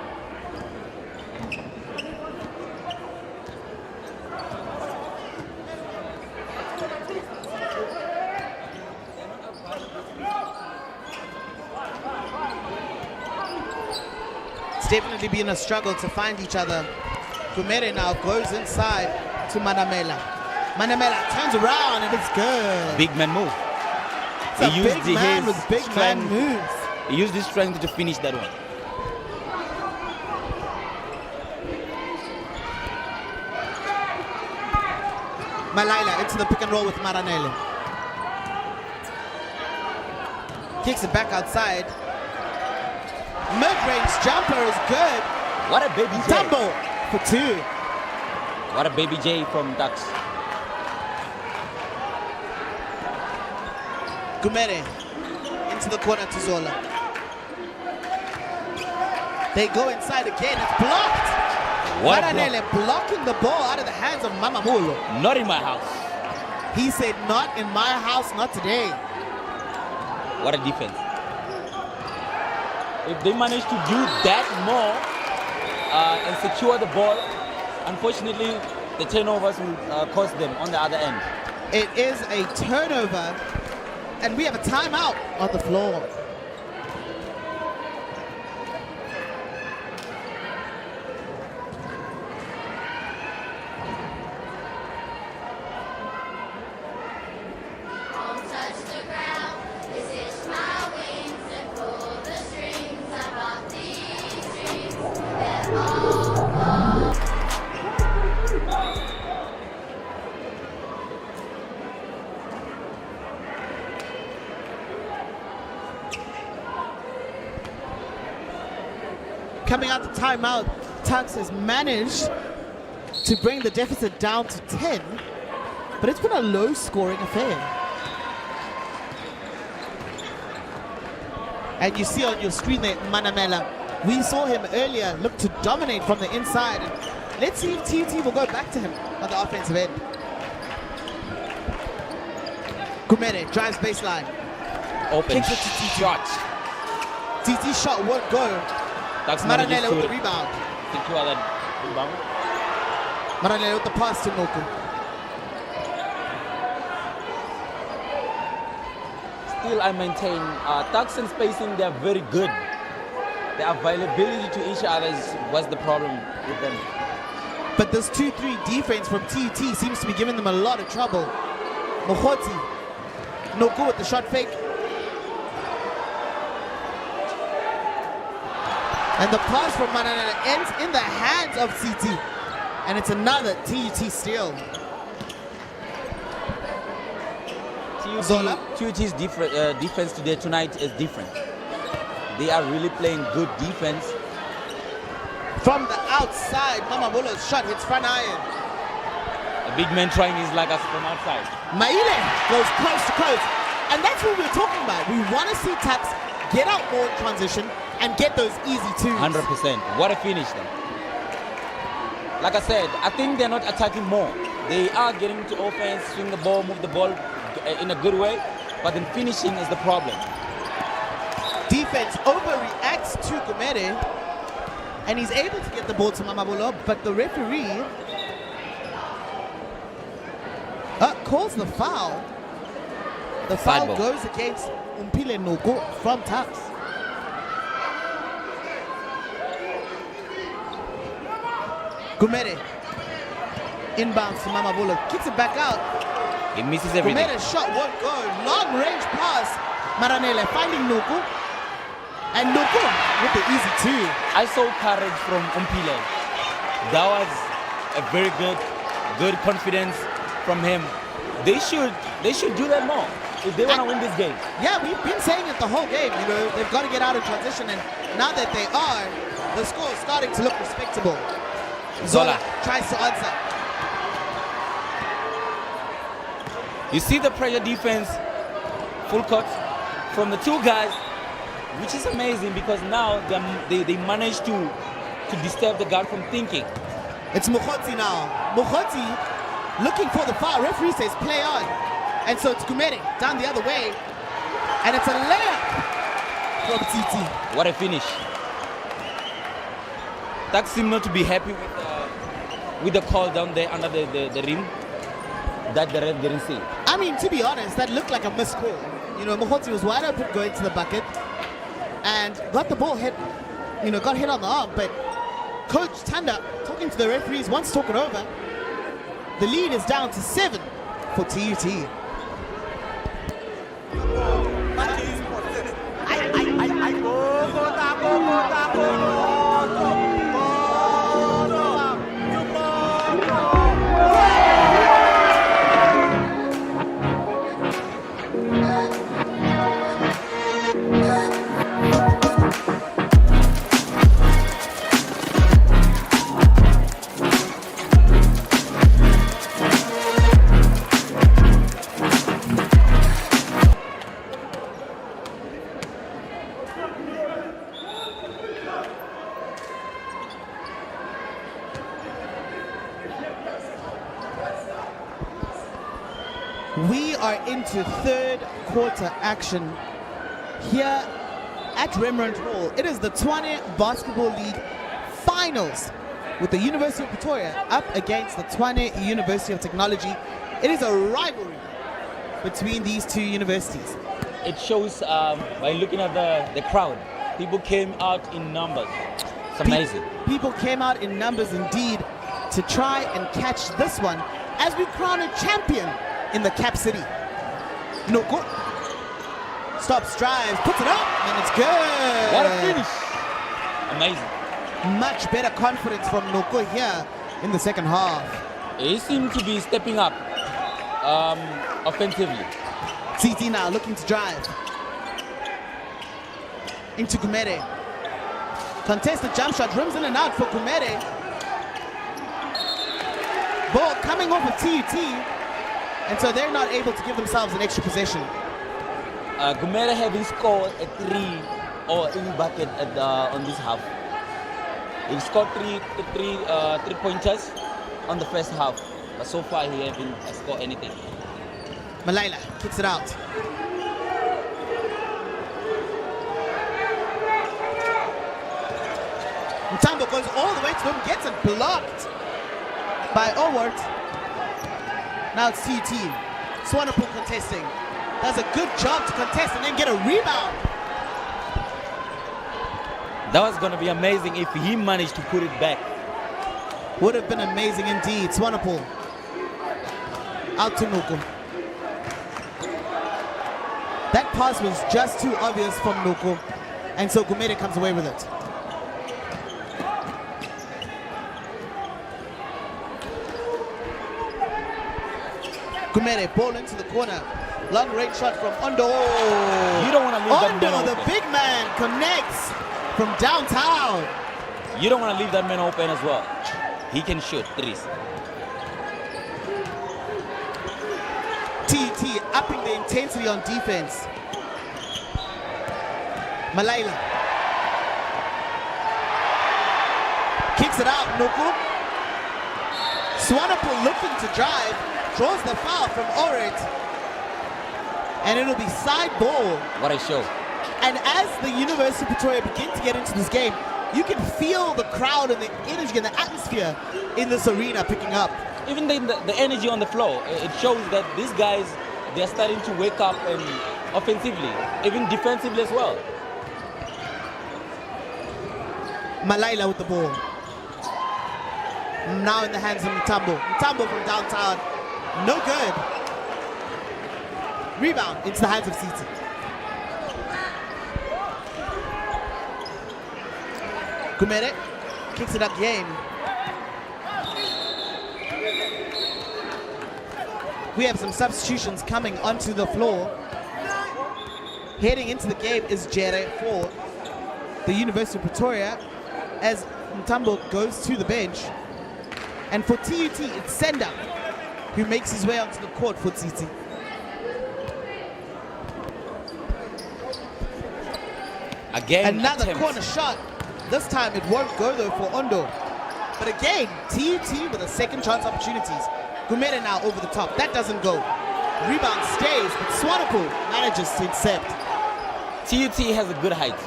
Speaker 1: It's definitely been a struggle to find each other. Gumere now goes inside to Manamela. Manamela turns around and it's good.
Speaker 2: Big man move.
Speaker 1: It's a big man with big man moves.
Speaker 2: He used his strength to finish that one.
Speaker 1: Malaila into the pick and roll with Maranele. Kicks it back outside. Mid-range jumper is good.
Speaker 2: What a baby J.
Speaker 1: Tambo for two.
Speaker 2: What a baby J from Tuks.
Speaker 1: Gumere into the corner to Zola. They go inside again. It's blocked. Maranele blocking the ball out of the hands of Mamamulo.
Speaker 2: Not in my house.
Speaker 1: He said, not in my house, not today.
Speaker 2: What a defense. If they manage to do that more and secure the ball, unfortunately, the turnovers will cost them on the other end.
Speaker 1: It is a turnover, and we have a timeout on the floor. Coming out the timeout, Tuks has managed to bring the deficit down to 10, but it's been a low-scoring affair. And you see on your screen there, Manamela. We saw him earlier look to dominate from the inside. And let's see if TUT will go back to him on the offensive end. Kumere drives baseline.
Speaker 2: Open
Speaker 1: Kicks it to TT.
Speaker 2: shot.
Speaker 1: TT shot won't go.
Speaker 2: That's
Speaker 1: Maranela with the rebound.
Speaker 2: Secure that rebound.
Speaker 1: Maranela with the pass to Noku.
Speaker 2: Still, I maintain Tuks and spacing, they're very good. The availability to each other was the problem with them.
Speaker 1: But this 2-3 defense from TUT seems to be giving them a lot of trouble. Mohoti, no good with the shot fake. And the pass from Manana ends in the hands of CT. And it's another TUT steal. Zola?
Speaker 2: TUT's defense tonight is different. They are really playing good defense.
Speaker 1: From the outside, Mamabolo's shot hits front iron.
Speaker 2: A big man trying his luck from outside.
Speaker 1: Maile goes close to close. And that's what we're talking about. We want to see Tuks get out more in transition and get those easy twos.
Speaker 2: 100%. What a finish then. Like I said, I think they're not attacking more. They are getting into offense, swing the ball, move the ball in a good way, but then finishing is the problem.
Speaker 1: Defense overreacts to Gumere, and he's able to get the ball to Mamabolo, but the referee calls the foul. The foul
Speaker 2: ball
Speaker 1: goes against Umpile Nogo from Tuks. Gumere inbounds to Mamabolo, kicks it back out.
Speaker 2: He misses everything.
Speaker 1: Gumere's shot won't go. Long range pass. Maranele finding Nuku. And Nuku with the easy two.
Speaker 2: I saw courage from Umpile. That was a very good confidence from him. They should do that more if they want to win this game.
Speaker 1: Yeah, we've been saying it the whole game. You know, they've got to get out of transition, and now that they are, the score is starting to look respectable. Zola tries to answer.
Speaker 2: You see the pressure defense, full court from the two guys, which is amazing because now they managed to disturb the guard from thinking.
Speaker 1: It's Mukhoti now. Mukhoti looking for the foul. Referee says play on. And so it's Gumere down the other way. And it's a layup from TT.
Speaker 2: What a finish. Tuks seemed not to be happy with the call down there under the rim that the ref didn't see.
Speaker 1: I mean, to be honest, that looked like a missed call. You know, Mukhoti was wide open going to the bucket and got the ball hit, got hit on the arm. But Coach Tanda, talking to the referees, once talking over, the lead is down to 7 for TUT. We are into third quarter action here at Rembrandt Hall. It is the Tshwane Basketball League Finals with the University of Pretoria up against the Tshwane University of Technology. It is a rivalry between these two universities.
Speaker 2: It shows by looking at the crowd. People came out in numbers. It's amazing.
Speaker 1: People came out in numbers indeed to try and catch this one as we crown a champion in the Cap City. No good. Stops, drives, puts it up, and it's good.
Speaker 2: What a finish. Amazing.
Speaker 1: Much better confidence from Noko here in the second half.
Speaker 2: He seemed to be stepping up offensively.
Speaker 1: CT now looking to drive. Into Gumere. Contested jump shot, rims in and out for Gumere. Ball coming off of TUT, and so they're not able to give themselves an extra possession.
Speaker 2: Gumere having scored a 3 or in bucket on this half. He scored three pointers on the first half, but so far he hasn't scored anything.
Speaker 1: Malaila kicks it out. Mtambo goes all the way to him, gets it blocked by Owart. Now it's TUT. Swanepoel contesting. Does a good job to contest and then get a rebound.
Speaker 2: That was going to be amazing if he managed to put it back.
Speaker 1: Would have been amazing indeed. Swanepoel. Out to Nuku. That pass was just too obvious from Nuku, and so Gumere comes away with it. Gumere, ball into the corner. Long range shot from Ondo.
Speaker 2: You don't want to leave that man
Speaker 1: Ondo, the
Speaker 2: open.
Speaker 1: big man, connects from downtown.
Speaker 2: You don't want to leave that man open as well. He can shoot threes.
Speaker 1: TT upping the intensity on defense. Malaila kicks it out. Nuku. Swanepoel looking to drive, draws the foul from Orit, and it'll be side ball.
Speaker 2: What a show.
Speaker 1: And as the University of Pretoria begin to get into this game, you can feel the crowd and the energy and the atmosphere in this arena picking up.
Speaker 2: Even the energy on the floor, it shows that these guys, they're starting to wake up offensively, even defensively as well.
Speaker 1: Malaila with the ball. Now in the hands of Mtambo. Mtambo from downtown. No good. Rebound into the hands of City. Gumere kicks it up game. We have some substitutions coming onto the floor. Heading into the game is Jere for the University of Pretoria as Mtambo goes to the bench. And for TUT, it's Senda who makes his way onto the court for TT.
Speaker 2: Again,
Speaker 1: another
Speaker 2: attempt.
Speaker 1: corner shot. This time it won't go though for Ondo. But again, TUT with a second chance opportunities. Gumere now over the top. That doesn't go. Rebound stays, but Swanepoel manages to intercept.
Speaker 2: TUT has a good height.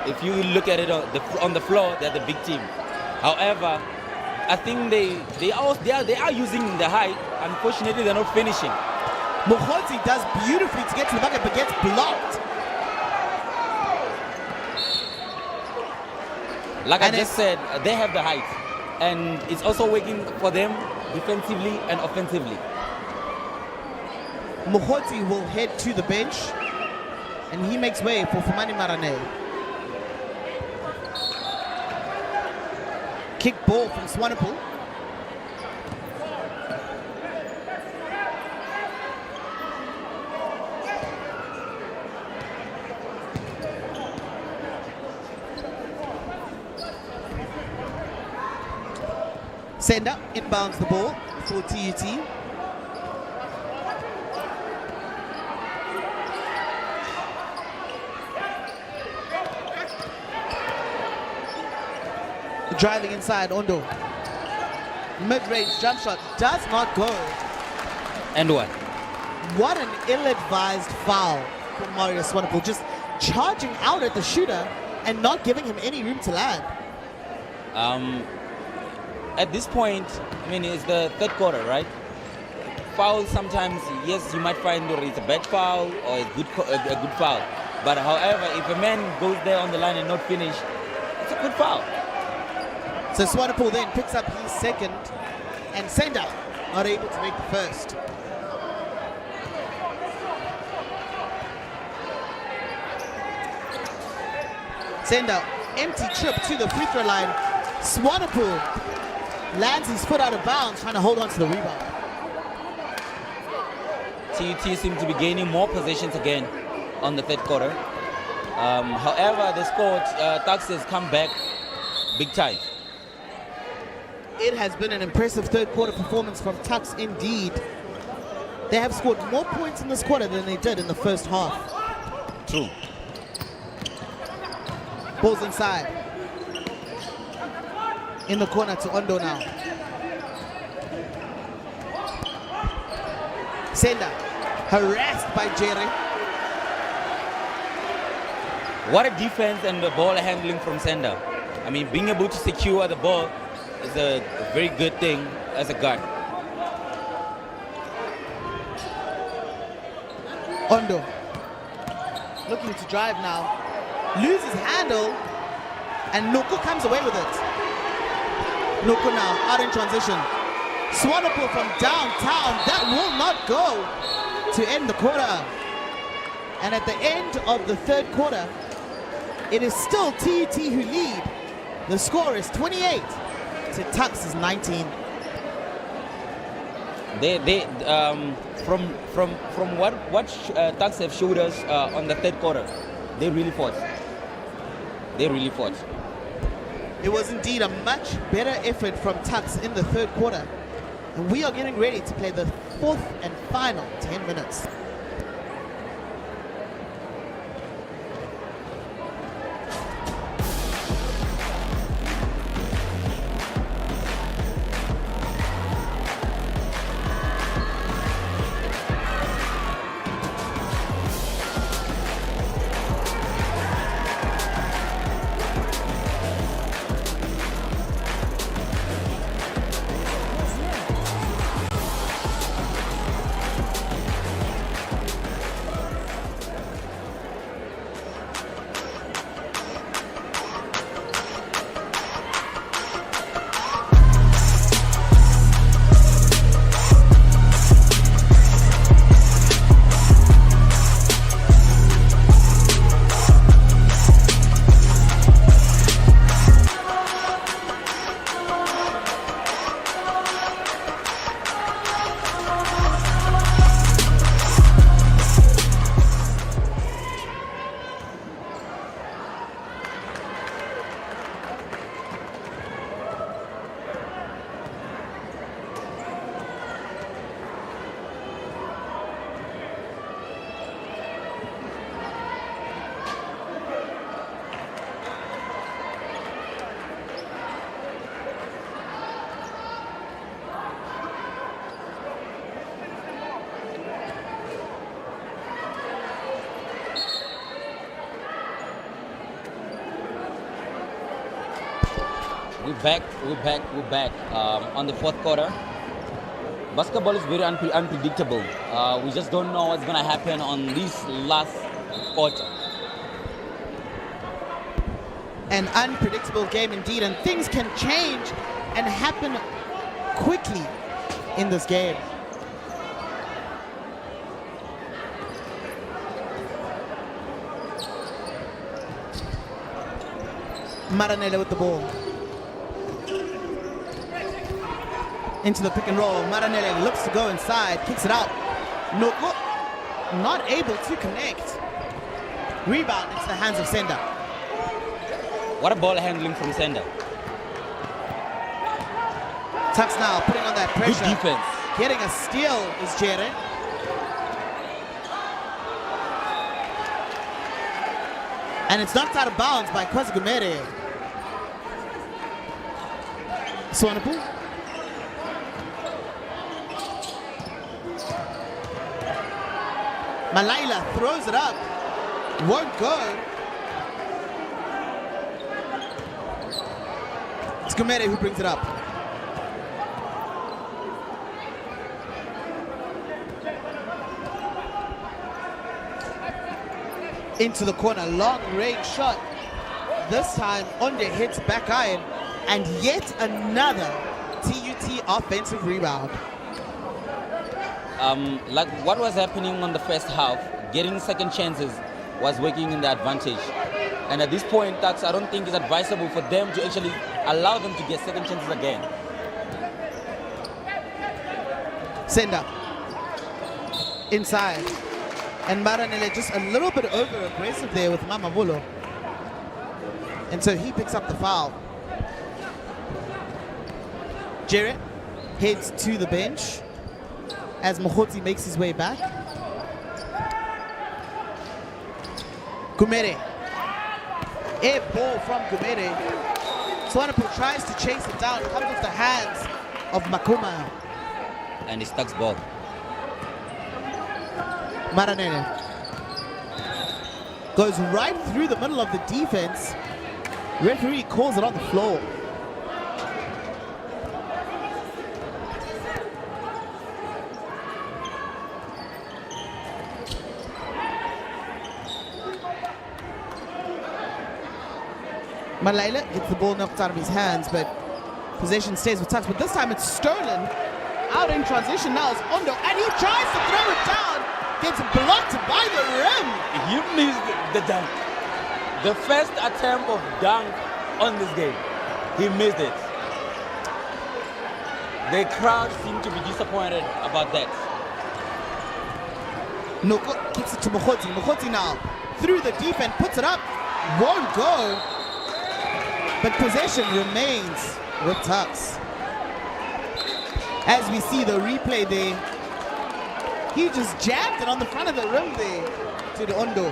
Speaker 2: If you look at it on the floor, they're the big team. However, I think they are using the height. Unfortunately, they're not finishing.
Speaker 1: Mohoti does beautifully to get to the bucket, but gets blocked.
Speaker 2: Like I just said, they have the height, and it's also working for them defensively and offensively.
Speaker 1: Mohoti will head to the bench, and he makes way for Fumani Marane. Kick ball from Swanepoel. Sender inbounds the ball for TUT. Driving inside, Ondo. Mid-range jump shot does not go.
Speaker 2: And what?
Speaker 1: What an ill-advised foul from Mario Swanepoel. Just charging out at the shooter and not giving him any room to land.
Speaker 2: At this point, I mean, it's the third quarter, right? Fouls sometimes, yes, you might find that it's a bad foul or a good foul. But however, if a man goes there on the line and not finish, it's a good foul.
Speaker 1: So Swanepoel then picks up his second, and Senda not able to make the first. Senda, empty trip to the free throw line. Swanepoel lands his foot out of bounds, trying to hold on to the rebound.
Speaker 2: TUT seem to be gaining more possessions again on the third quarter. However, the score, Tuks has come back big time.
Speaker 1: It has been an impressive third quarter performance from Tuks indeed. They have scored more points in this quarter than they did in the first half.
Speaker 2: True.
Speaker 1: Balls inside. In the corner to Ondo now. Senda, harassed by Jerry.
Speaker 2: What a defense and the ball handling from Senda. I mean, being able to secure the ball is a very good thing as a guard.
Speaker 1: Ondo, looking to drive now. Loses handle, and Nuku comes away with it. Nuku now, out in transition. Swanepoel from downtown, that will not go to end the quarter. And at the end of the third quarter, it is still TUT who lead. The score is 28 to Tuks' 19.
Speaker 2: From what Tuks have showed us on the third quarter, they really fought.
Speaker 1: It was indeed a much better effort from Tuks in the third quarter. And we are getting ready to play the fourth and final 10 minutes.
Speaker 2: We're back on the fourth quarter. Basketball is very unpredictable. We just don't know what's going to happen on this last quarter.
Speaker 1: An unpredictable game indeed, and things can change and happen quickly in this game. Maranele with the ball. Into the pick and roll. Maranele looks to go inside, kicks it out. Noko not able to connect. Rebound into the hands of Senda.
Speaker 2: What a ball handling from Senda.
Speaker 1: Tuks now putting on that pressure.
Speaker 2: Good defense.
Speaker 1: Getting a steal is Jere. And it's knocked out of bounds by Kwazigumere. Swanepoel. Malaila throws it up. Won't go. It's Gumere who brings it up. Into the corner, long range shot. This time Onde hits back iron, and yet another TUT offensive rebound.
Speaker 2: Like what was happening on the first half, getting second chances was working in the advantage. And at this point, Tuks, I don't think it's advisable for them to actually allow them to get second chances again.
Speaker 1: Senda inside, and Maranele just a little bit over aggressive there with Mamavulo, and so he picks up the foul. Jarrett heads to the bench as Mokhotsi makes his way back. Gumere. Air ball from Gumere. Swanepoel tries to chase it down, comes off the hands of Makuma.
Speaker 2: And it's Tuks ball.
Speaker 1: Maranele goes right through the middle of the defense. Referee calls it on the floor. Malaila gets the ball knocked out of his hands, but possession stays with Tuks. But this time it's stolen. Out in transition now is Ondo, and he tries to throw it down. Gets blocked by the rim.
Speaker 2: You missed the dunk. The first attempt of dunk on this game. He missed it. The crowd seemed to be disappointed about that.
Speaker 1: Noko kicks it to Mokhotsi. Mokhotsi now through the defense, puts it up. Won't go. But possession remains with Tuks. As we see the replay there, he just jabbed it on the front of the rim there to the Ondo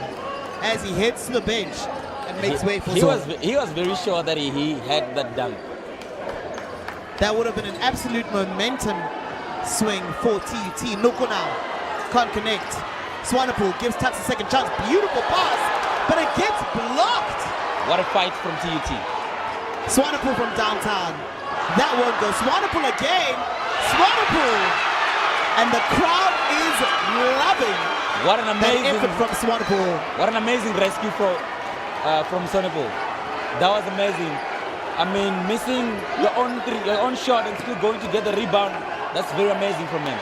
Speaker 1: as he heads to the bench and makes way for Zola.
Speaker 2: He was very sure that he had that dunk.
Speaker 1: That would have been an absolute momentum swing for TUT. Noko now can't connect. Swanepoel gives Tuks a second chance. Beautiful pass, but it gets blocked.
Speaker 2: What a fight from TUT.
Speaker 1: Swanepoel from downtown. That won't go. Swanepoel again. Swanepoel. And the crowd is loving
Speaker 2: What an
Speaker 1: that
Speaker 2: amazing
Speaker 1: effort from Swanepoel.
Speaker 2: What an amazing rescue from Swanepoel. That was amazing. I mean, missing your own shot and still going to get the rebound. That's very amazing from him.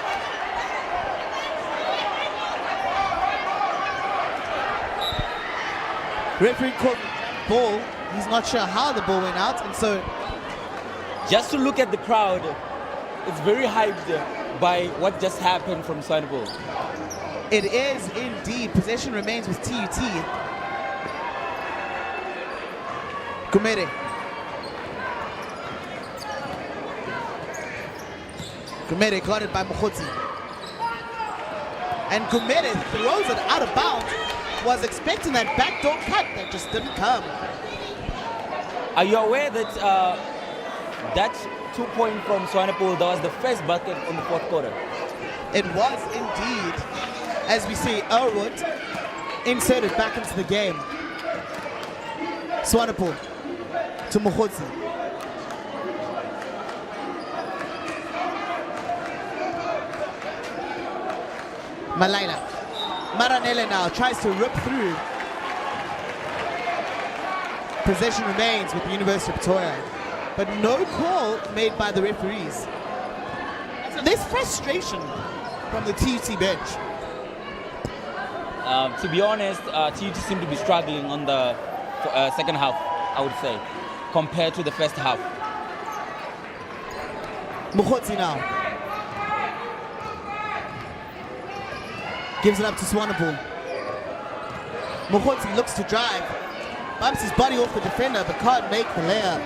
Speaker 1: Referee called ball. He's not sure how the ball went out, and so
Speaker 2: Just to look at the crowd, it's very hyped by what just happened from Swanepoel.
Speaker 1: it is indeed. Possession remains with TUT. Gumere. Gumere got it by Mokhotsi. And Gumere throws it out of bounds. Was expecting that backdoor cut that just didn't come.
Speaker 2: Are you aware that that 2-point from Swanepoel, that was the first bucket in the fourth quarter?
Speaker 1: It was indeed. As we see, Elwood inserted back into the game. Swanepoel to Mokhotsi. Malaila. Maranele now tries to rip through. Possession remains with the University of Pretoria, but no call made by the referees. There's frustration from the TUT bench.
Speaker 2: To be honest, TUT seemed to be struggling on the second half, I would say, compared to the first half.
Speaker 1: Mokhotsi now. Gives it up to Swanepoel. Mokhotsi looks to drive. Bumps his body off the defender but can't make the layup.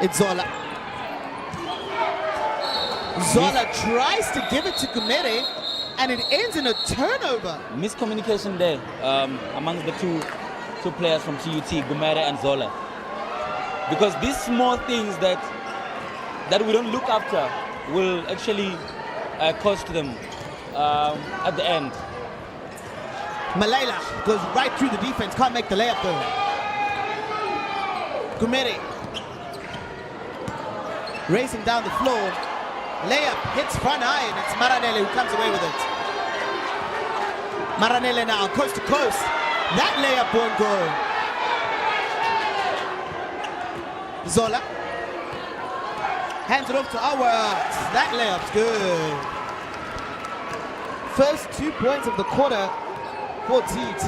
Speaker 1: It's Zola. Zola tries to give it to Gumere and it ends in a turnover.
Speaker 2: Miscommunication there amongst the two players from TUT, Gumere and Zola. Because these small things that we don't look after will actually cost them at the end.
Speaker 1: Malaila goes right through the defense, can't make the layup though. Gumere racing down the floor. Layup hits front iron. It's Maranele who comes away with it. Maranele now, coast to coast. That layup won't go. Zola hands it off to Awards. That layup's good. First 2 points of the quarter for TUT.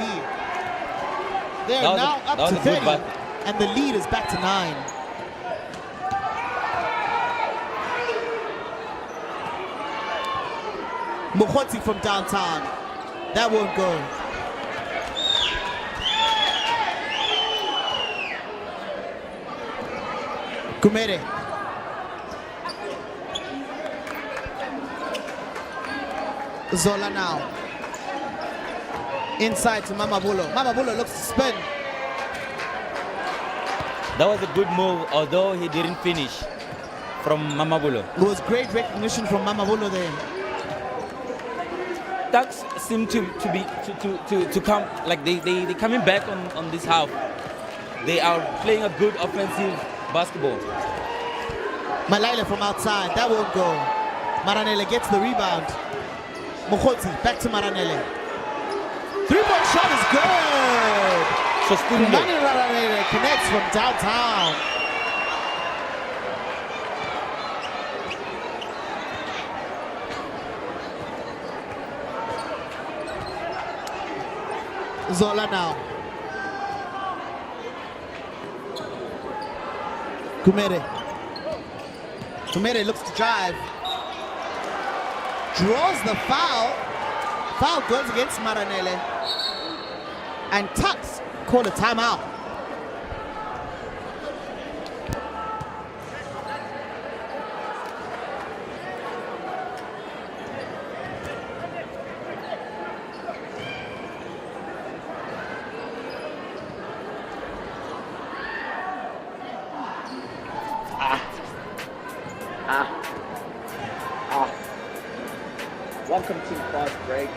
Speaker 1: They're now up to 30, and the lead is back to 9. Mokhotsi from downtown. That won't go. Kumere. Zola now. Inside to Mamabulo. Mamabulo looks to spin.
Speaker 2: That was a good move, although he didn't finish from Mamabulo.
Speaker 1: It was great recognition from Mamabulo there.
Speaker 2: Tuks seem to come like they coming back on this half. They are playing a good offensive basketball.
Speaker 1: Malaila from outside, that won't go. Maranele gets the rebound. Mokhotsi back to Maranele. 3-point shot is good. Mani Maranele connects from downtown. Zola now. Kumere. Kumere looks to drive. Draws the foul. Foul goes against Maranele. And Tuks call a timeout.
Speaker 6: Welcome to Fast Break.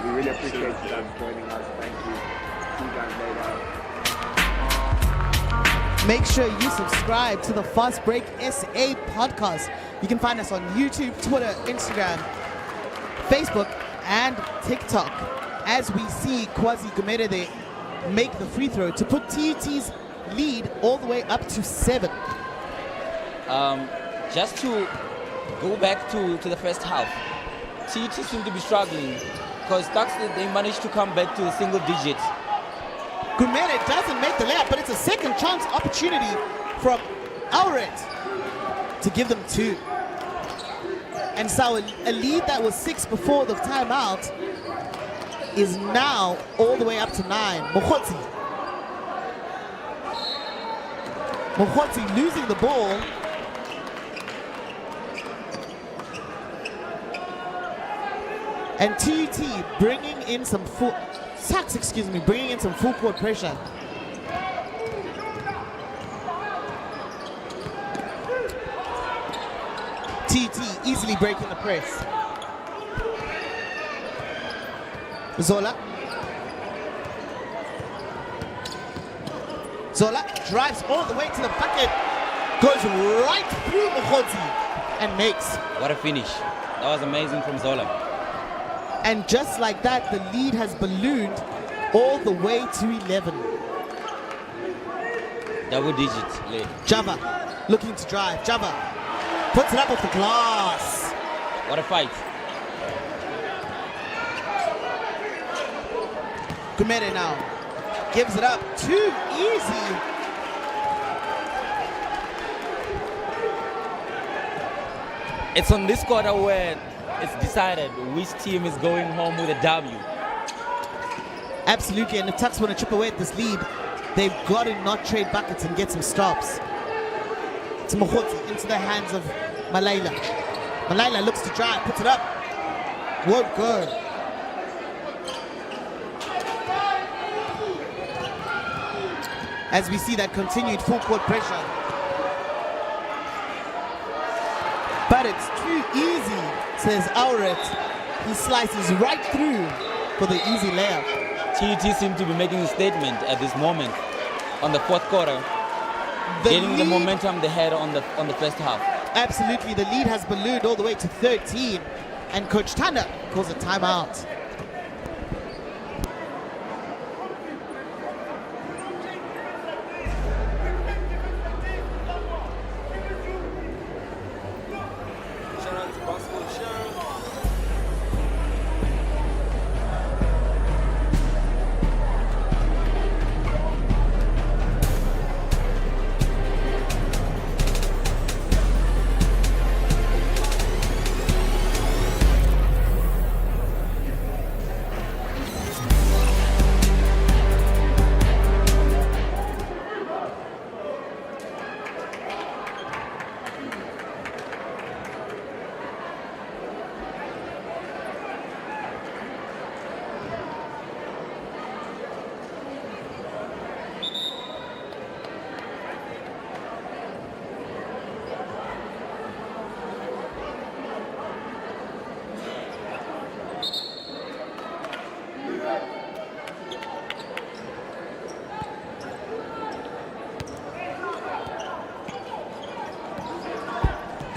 Speaker 6: We really appreciate you guys joining us. Thank you. See you guys later.
Speaker 1: Make sure you subscribe to the Fast Break SA podcast. You can find us on YouTube, Twitter, Instagram, Facebook, and TikTok. As we see Kwazi Gumere there make the free throw to put TUT's lead all the way up to 7.
Speaker 2: Just to go back to the first half, TUT seemed to be struggling because Tuks, they managed to come back to the single digits.
Speaker 1: Gumere doesn't make the layup, but it's a second chance opportunity from Auret to give them 2. And so a lead that was 6 before the timeout is now all the way up to 9. Mokhotsi losing the ball. And TUT bringing in some bringing in some full court pressure. TUT easily breaking the press. Zola drives all the way to the bucket, goes right through Mokhotsi and makes.
Speaker 2: What a finish. That was amazing from Zola.
Speaker 1: And just like that, the lead has ballooned all the way to 11.
Speaker 2: Double digits lead.
Speaker 1: Java looking to drive. Java puts it up off the glass.
Speaker 2: What a fight.
Speaker 1: Gumere now gives it up. Too easy.
Speaker 2: It's on this quarter where it's decided which team is going home with a W.
Speaker 1: Absolutely, and if Tuks want to chip away at this lead, they've got to not trade buckets and get some stops. It's Mokhotsi into the hands of Malaila. Malaila looks to drive, puts it up. Won't go. As we see that continued full court pressure. But it's too easy, says Auret. He slices right through for the easy layup.
Speaker 2: TET seem to be making a statement at this moment on the fourth quarter, gaining the momentum they had on the first half.
Speaker 1: Absolutely, the lead has ballooned all the way to 13, and Coach Tanda calls a timeout.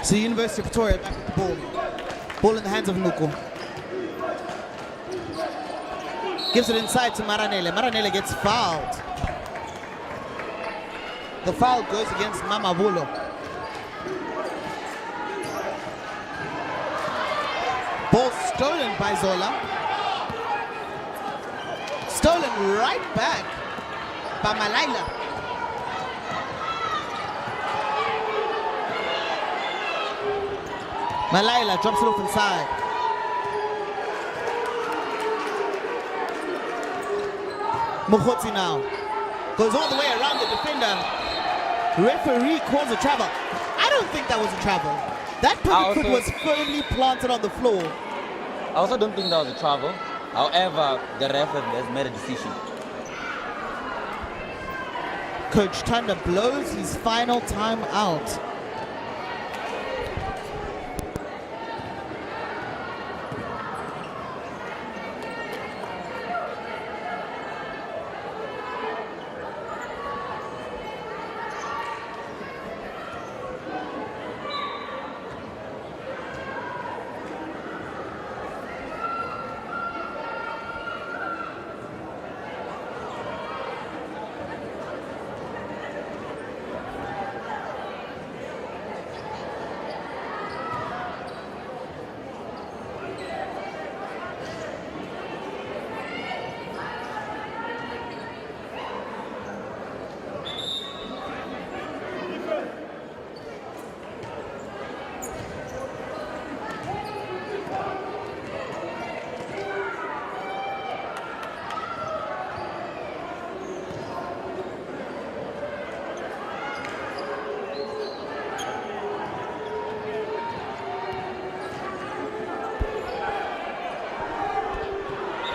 Speaker 1: So University of Pretoria back with the ball. Ball in the hands of Nuku. Gives it inside to Maranele. Maranele gets fouled. The foul goes against Mamavulo. Ball stolen by Zola. Stolen right back by Malaila. Malaila drops it off inside. Mukhotsi now goes all the way around the defender. Referee calls a travel. I don't think that was a travel. That foot was firmly planted on the floor.
Speaker 2: I also don't think that was a travel. However, the referee has made a decision.
Speaker 1: Coach Tanda blows his final time out.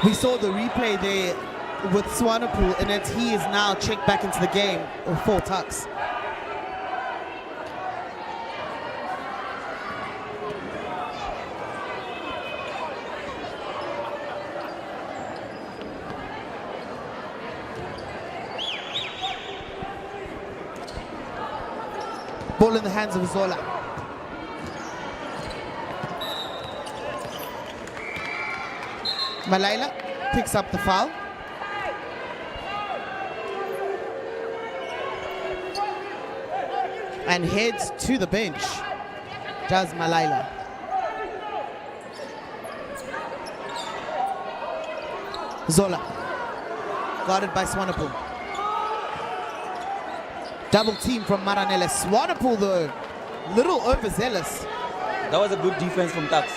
Speaker 1: We saw the replay there with Swanepoel, and he is now checked back into the game for Tuks. Ball in the hands of Zola. Malaila picks up the foul. And heads to the bench. Does Malaila. Zola. Guarded by Swanepoel. Double team from Maranele. Swanepoel though, little overzealous.
Speaker 2: That was a good defense from Tuks.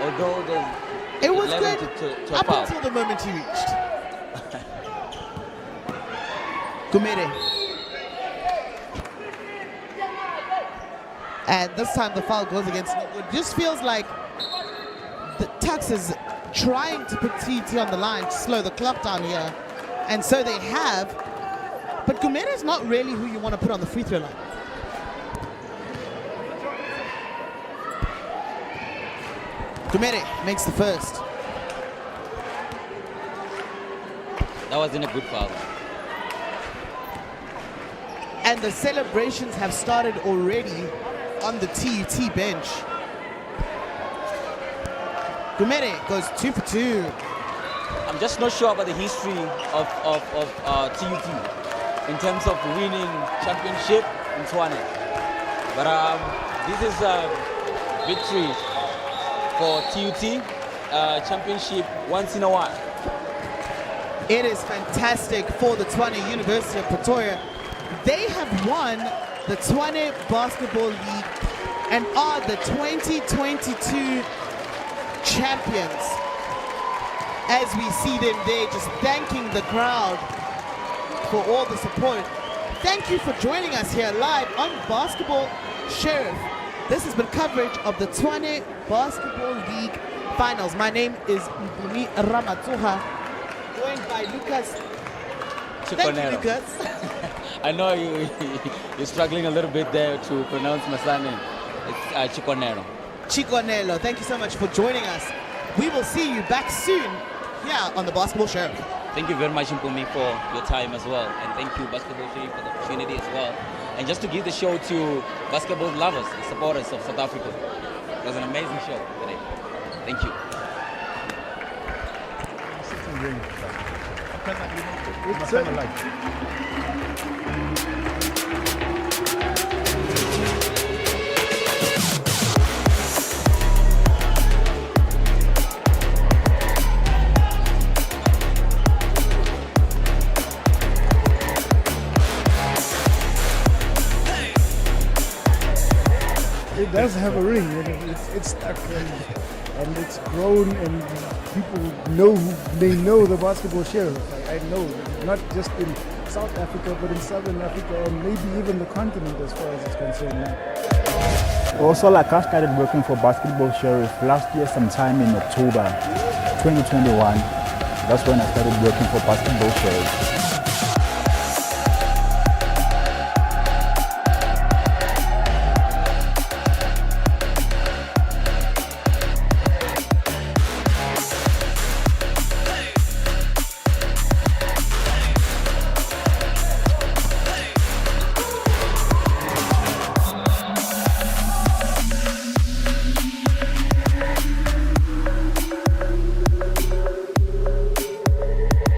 Speaker 2: Although
Speaker 1: it was good up until the moment he reached. Gumere. And this time the foul goes against Nuku. It just feels like the Tuks is trying to put TT on the line to slow the clock down here. And so they have. But Gumere is not really who you want to put on the free throw line. Kumere makes the first.
Speaker 2: That wasn't a good foul.
Speaker 1: And the celebrations have started already on the TUT bench. Kumere goes 2 for 2.
Speaker 2: I'm just not sure about the history of TUT in terms of winning championship in Tshwane. But this is a victory for TUT, championship once in a while.
Speaker 1: It is fantastic for the Tshwane University of Pretoria. They have won the Tshwane Basketball League and are the 2022 champions. As we see them there just thanking the crowd for all the support. Thank you for joining us here live on Basketball Sheriff. This has been coverage of the Tshwane Basketball League Finals. My name is Mpumi Ramatuha, joined by Lucas. Thank you, Lucas.
Speaker 2: I know you're struggling a little bit there to pronounce my surname. It's Chikonero.
Speaker 1: Chikonelo, thank you so much for joining us. We will see you back soon here on the Basketball Sheriff.
Speaker 2: Thank you very much, Mpumi, for your time as well. And thank you, Basketball Sheriff, for the opportunity as well. And just to give the show to basketball lovers and supporters of South Africa. It was an amazing show today. Thank you.
Speaker 3: It does have a ring, and it's stuck, and it's grown, and people they know the Basketball Sheriff. I know, not just in South Africa, but in Southern Africa, and maybe even the continent as far as it's concerned now.
Speaker 4: Also, like I started working for Basketball Sheriff last year sometime in October 2021. That's when I started working for Basketball Sheriff.